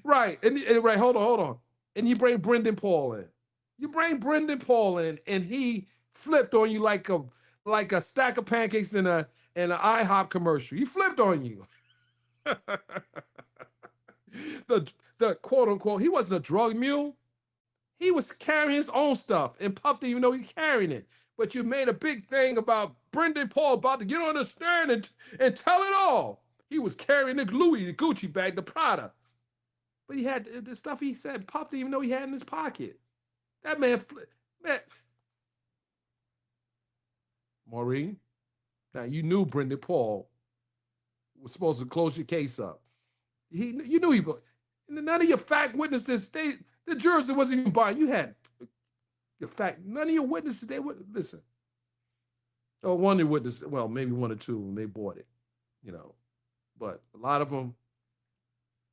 Right. And right, hold on. And you bring Brendan Paul in. And he flipped on you like a stack of pancakes in an IHOP commercial. He flipped on you. the quote unquote, he wasn't a drug mule. He was carrying his own stuff, and Puff didn't even know he was carrying it. But you made a big thing about Brendan Paul about to get on the stand and tell it all. He was carrying the Louis, the Gucci bag, the Prada. But he had the stuff he said, Puff didn't even know he had in his pocket. That man. Maurene, now you knew Brendan Paul was supposed to close your case up. You knew he. None of your fact witnesses, the jurors that wasn't even buying. You had your fact. None of your witnesses, they would listen. Oh, one of the witnesses, well, maybe 1 or 2, and they bought it, But a lot of them,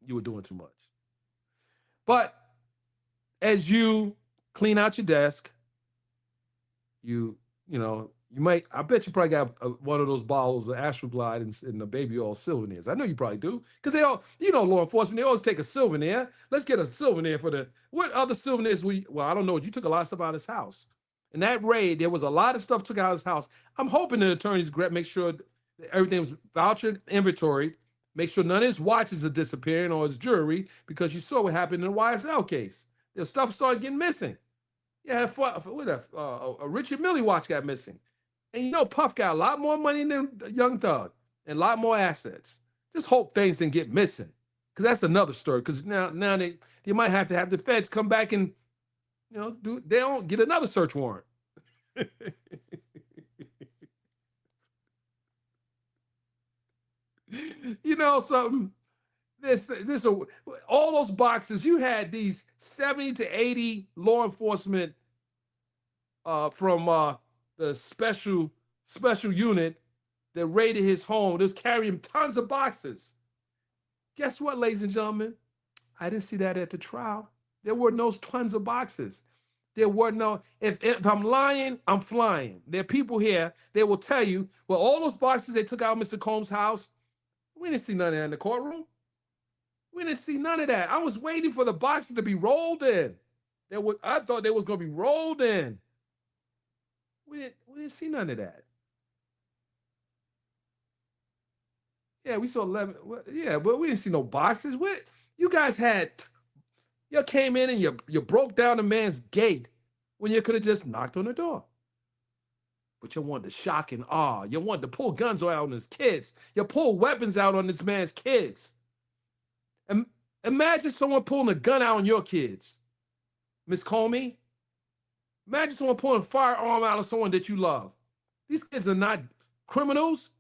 you were doing too much. But as you clean out your desk, you might, I bet you probably got one of those bottles of Astroglide and the baby oil souvenirs. I know you probably do, because they all, law enforcement, they always take a souvenir. Let's get a souvenir what other souvenirs well, I don't know. You took a lot of stuff out of his house. In that raid, there was a lot of stuff took out of his house. I'm hoping the attorneys make sure everything was vouchered, inventoried, make sure none of his watches are disappearing or his jewelry, because you saw what happened in the YSL case. Their stuff started getting missing. Yeah, a Richard Mille watch got missing. And Puff got a lot more money than Young Thug and a lot more assets. Just hope things didn't get missing, because that's another story. Because now they might have to have the feds come back and they don't get another search warrant. Something. This all those boxes. You had these 70 to 80 law enforcement from the special unit that raided his home. They was carrying tons of boxes. Guess what, ladies and gentlemen? I didn't see that at the trial. There were no tons of boxes. There were no, if I'm lying, I'm flying. There are people here, they will tell you, well, all those boxes they took out of Mr. Combs' house, we didn't see none of that in the courtroom. We didn't see none of that. I was waiting for the boxes to be rolled in. I thought they was going to be rolled in. We didn't see none of that. Yeah, we saw 11. Yeah, but we didn't see no boxes. You guys you came in and you broke down the man's gate when you could have just knocked on the door. But you wanted to shock and awe. You wanted to pull guns out on his kids. You pulled weapons out on this man's kids. And imagine someone pulling a gun out on your kids, Miss Comey. Imagine someone pulling a firearm out of someone that you love. These kids are not criminals.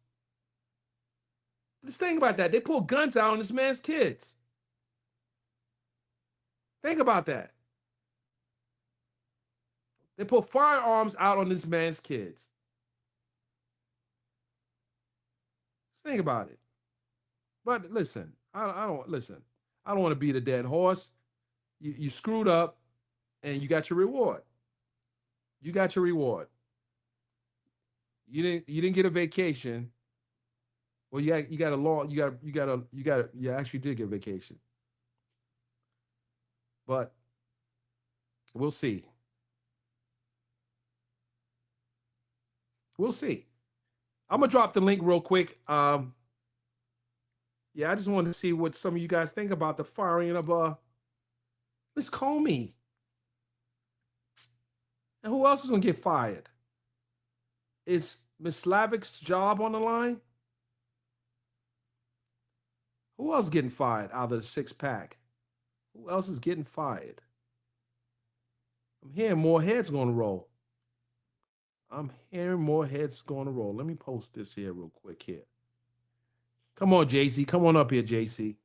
Just think about that. They pull guns out on this man's kids. Think about that. They pull firearms out on this man's kids. Just think about it. But listen, I don't want to beat a dead horse. You screwed up, and you got your reward. You got your reward. You didn't get a vacation. Well, you actually did get a vacation. But we'll see. We'll see. I'm gonna drop the link real quick. Yeah, I just wanted to see what some of you guys think about the firing of Miss Comey. And who else is gonna get fired? Is Miss Slavik's job on the line? Who else is getting fired out of the six pack? Who else is getting fired? I'm hearing more heads gonna roll. I'm hearing more heads gonna roll. Let me post this here real quick here. Come on, JC. Come on up here, JC.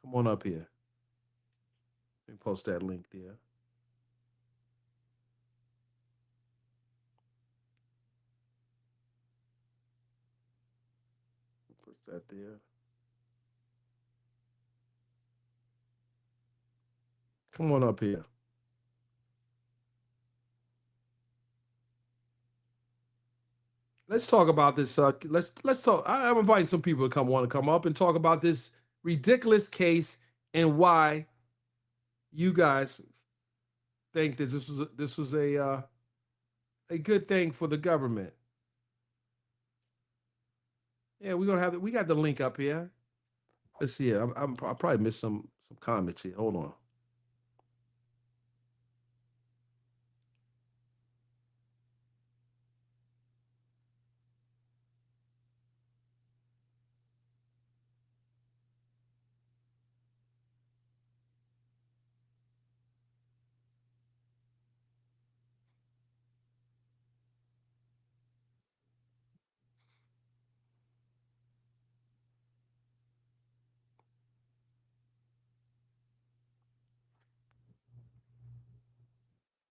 Come on up here. Let me post that link there. Put that there. Come on up here. Let's talk about this. Let's talk. I'm inviting some people to want to come up and talk about this ridiculous case and why you guys think that this was a good thing for the government. Yeah, we're gonna have it. We got the link up here. Let's see. I'll probably miss some comments here. Hold on.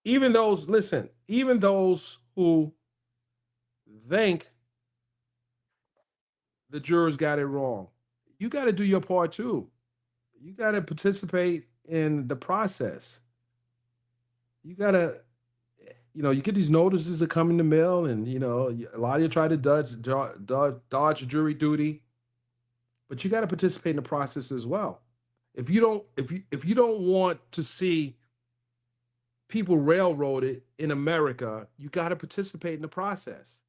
Even those, listen, even those who think the jurors got it wrong, you got to do your part too. You got to participate in the process. You got to, you get these notices that come in the mail, and a lot of you try to dodge jury duty, but you got to participate in the process as well. If you don't want to see people railroaded in America, you got to participate in the process.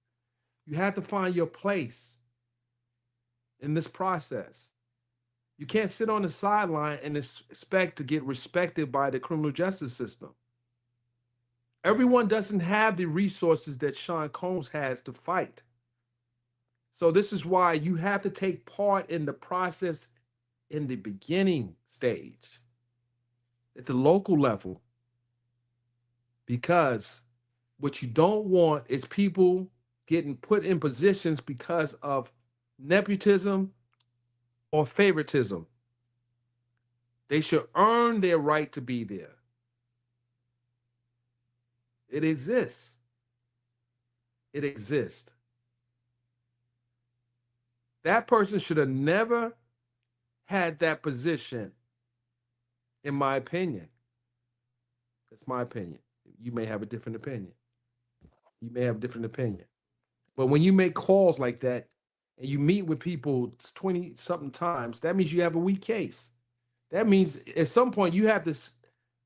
You have to find your place in this process. You can't sit on the sideline and expect to get respected by the criminal justice system. Everyone doesn't have the resources that Sean Combs has to fight. So this is why you have to take part in the process in the beginning stage at the local level, because what you don't want is people getting put in positions because of nepotism or favoritism. They should earn their right to be there. It exists. It exists. That person should have never had that position, in my opinion. That's my opinion. You may have a different opinion. You may have a different opinion. But when you make calls like that and you meet with people 20 something times, that means you have a weak case. That means at some point you have to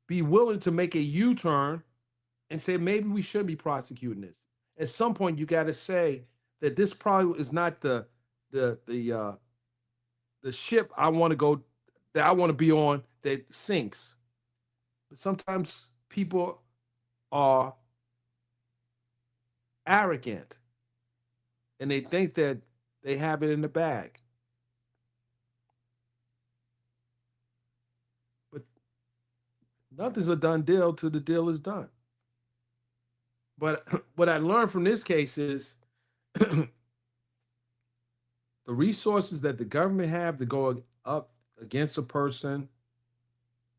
be willing to make a U-turn and say, maybe we should be prosecuting this. At some point you got to say that this probably is not the ship I want to go, that I want to be on, that sinks. But sometimes people are arrogant and they think that they have it in the bag. But nothing's a done deal till the deal is done. But what I learned from this case is the resources that the government have to go up against a person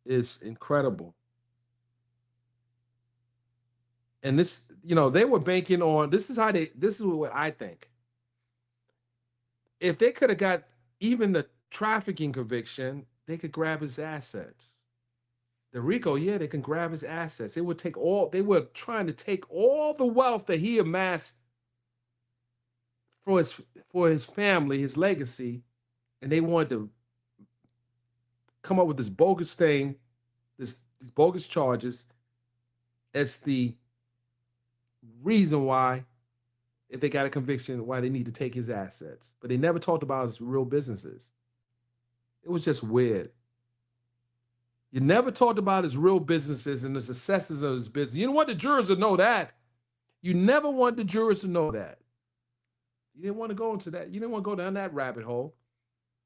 is incredible. And this, they were banking on, this is what I think. If they could have got even the trafficking conviction, they could grab his assets. The RICO, yeah, they can grab his assets. They were trying to take all the wealth that he amassed for his family, his legacy, and they wanted to come up with this bogus thing, these bogus charges as the reason why if they got a conviction, why they need to take his assets. But they never talked about his real businesses. It was just weird. You never talked about his real businesses and the successes of his business. You don't want the jurors to know that. You never want the jurors to know that. You didn't want to go into that. You didn't want to go down that rabbit hole.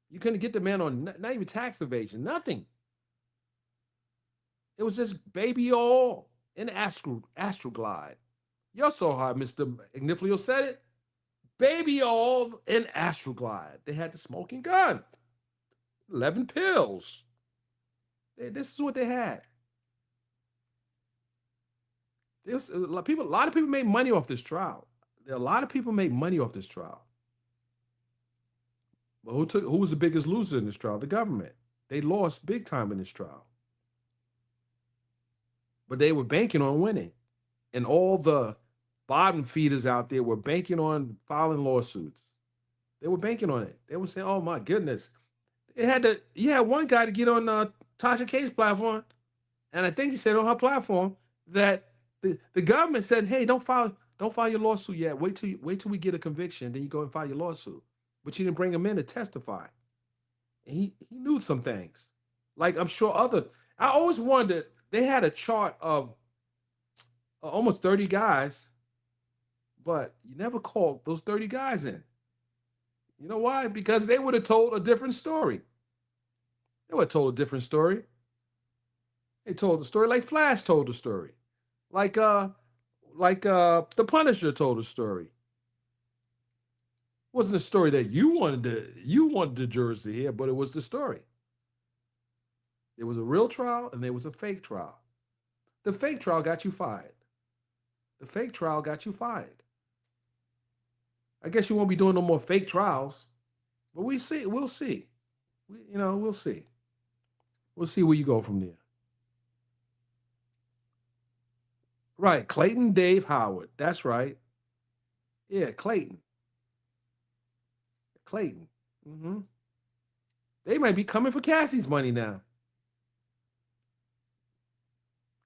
You couldn't get the man on not even tax evasion, nothing. It was just baby oil and Astroglide. Y'all saw how Mr. Igniflio said it. Baby oil and Astroglide. They had the smoking gun. 11 pills. This is what they had. A lot of people made money off this trial. A lot of people made money off this trial. But who was the biggest loser in this trial? The government. They lost big time in this trial. But they were banking on winning. And all the bottom feeders out there were banking on filing lawsuits. They were banking on it. They were saying, oh my goodness. You had one guy to get on Tasha K's platform. And I think he said on her platform that the government said, hey, don't file your lawsuit yet. Wait till we get a conviction, then you go and file your lawsuit. But you didn't bring him in to testify. And he knew some things. Like I'm sure I always wondered, they had a chart of almost 30 guys, but you never called those 30 guys in. You know why? Because they would have told a different story. They would have told a different story. They told the story like Flash told the story. Like the Punisher told a story. It wasn't a story that you wanted the jurors to hear, but it was the story. There was a real trial and there was a fake trial. The fake trial got you fired. The fake trial got you fired. I guess you won't be doing no more fake trials, but we'll see. We'll see. We'll see. We'll see where you go from there. Right, Clayton Dave Howard. That's right. Yeah, Clayton. Mm-hmm. They might be coming for Cassie's money now.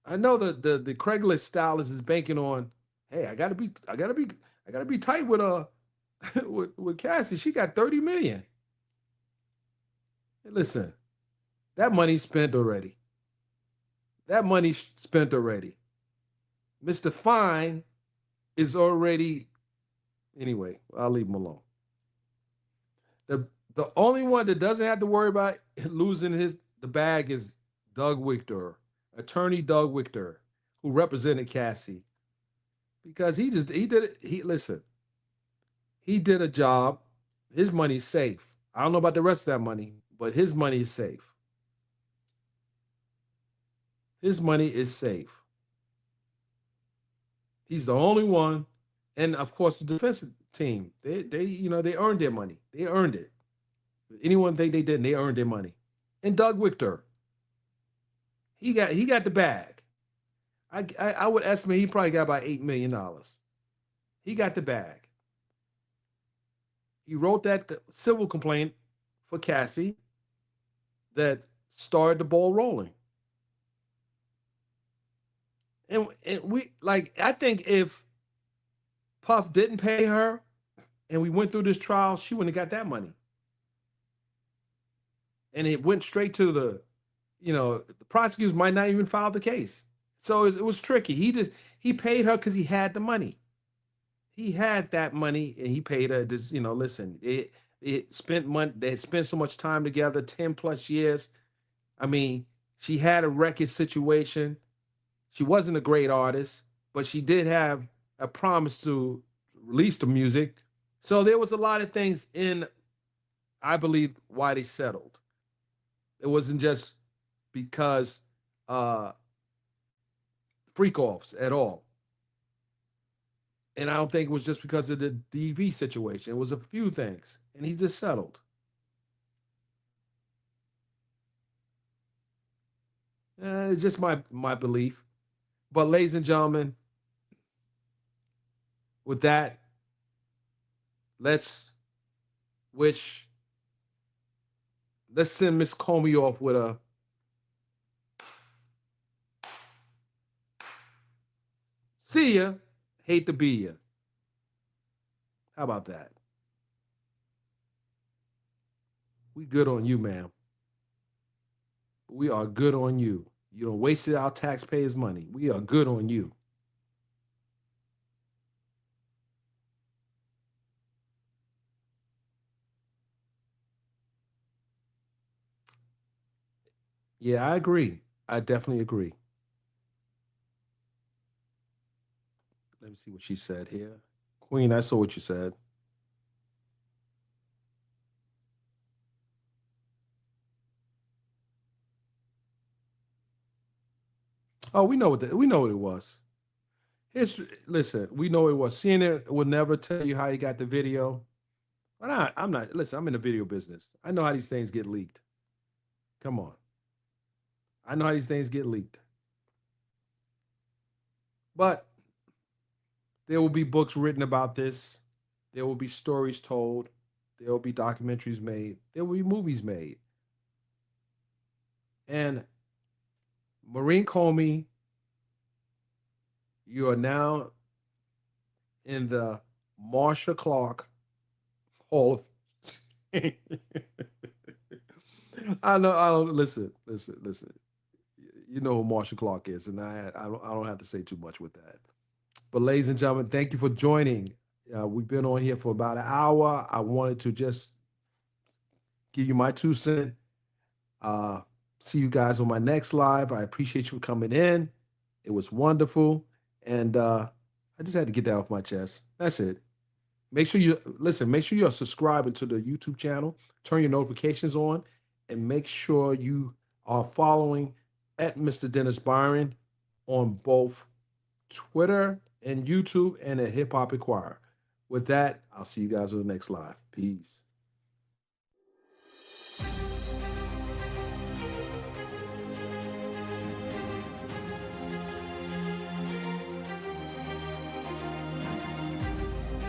I know the Craigslist stylist is banking on, hey, I gotta be tight with with Cassie. She got 30 million. Hey, listen, that money's spent already. Mr. Fine is already, anyway, I'll leave him alone. The only one that doesn't have to worry about losing the bag is Doug Victor, attorney Doug Victor, who represented Cassie. Because he did a job. His money's safe. I don't know about the rest of that money, but his money is safe. His money is safe. He's the only one. And of course, the defense team, they earned their money. They earned it. Anyone think they didn't, they earned their money. And Doug Victor, he got the bag. I would estimate he probably got about $8 million. He got the bag. He wrote that civil complaint for Cassie that started the ball rolling. And I think if Puff didn't pay her and we went through this trial, she wouldn't have got that money. And it went straight to the prosecutors might not even file the case. So it was tricky. He paid her because he had the money. He had that money and he paid her. Listen, it spent money. They spent so much time together, 10 plus years. I mean, she had a record situation. She wasn't a great artist, but she did have a promise to release the music. So there was a lot of things in, I believe, why they settled. It wasn't just because freak offs at all. And I don't think it was just because of the DV situation. It was a few things, and he just settled. It's just my belief. But ladies and gentlemen, with that, let's send Miss Comey off with a see ya, hate to be ya. How about that? We good on you, ma'am. We are good on you. You don't wasted our taxpayers' money. We are good on you. Yeah, I agree. I definitely agree. Let me see what she said here. Queen, I saw what you said. Oh, we know what it was. It's listen, we know it was. Seeing it will never tell you how you got the video. But I'm not listen, I'm in the video business. I know how these things get leaked. Come on. I know how these things get leaked. But there will be books written about this. There will be stories told. There will be documentaries made. There will be movies made. And Maurene Comey, you are now in the Marsha Clark Hall of I don't listen. You know who Marsha Clark is, and I don't have to say too much with that. But ladies and gentlemen, thank you for joining. We've been on here for about an hour. I wanted to just give you my 2 cents. Uh, See you guys on my next live. I appreciate you coming in. It was wonderful, and I just had to get that off my chest. That's it. Make sure you listen. Make sure you're subscribing to the YouTube channel. Turn your notifications on, and make sure you are following at Mr. Dennis Byron on both Twitter and YouTube and at Hip Hop Inquirer. With that, I'll see you guys on the next live. Peace.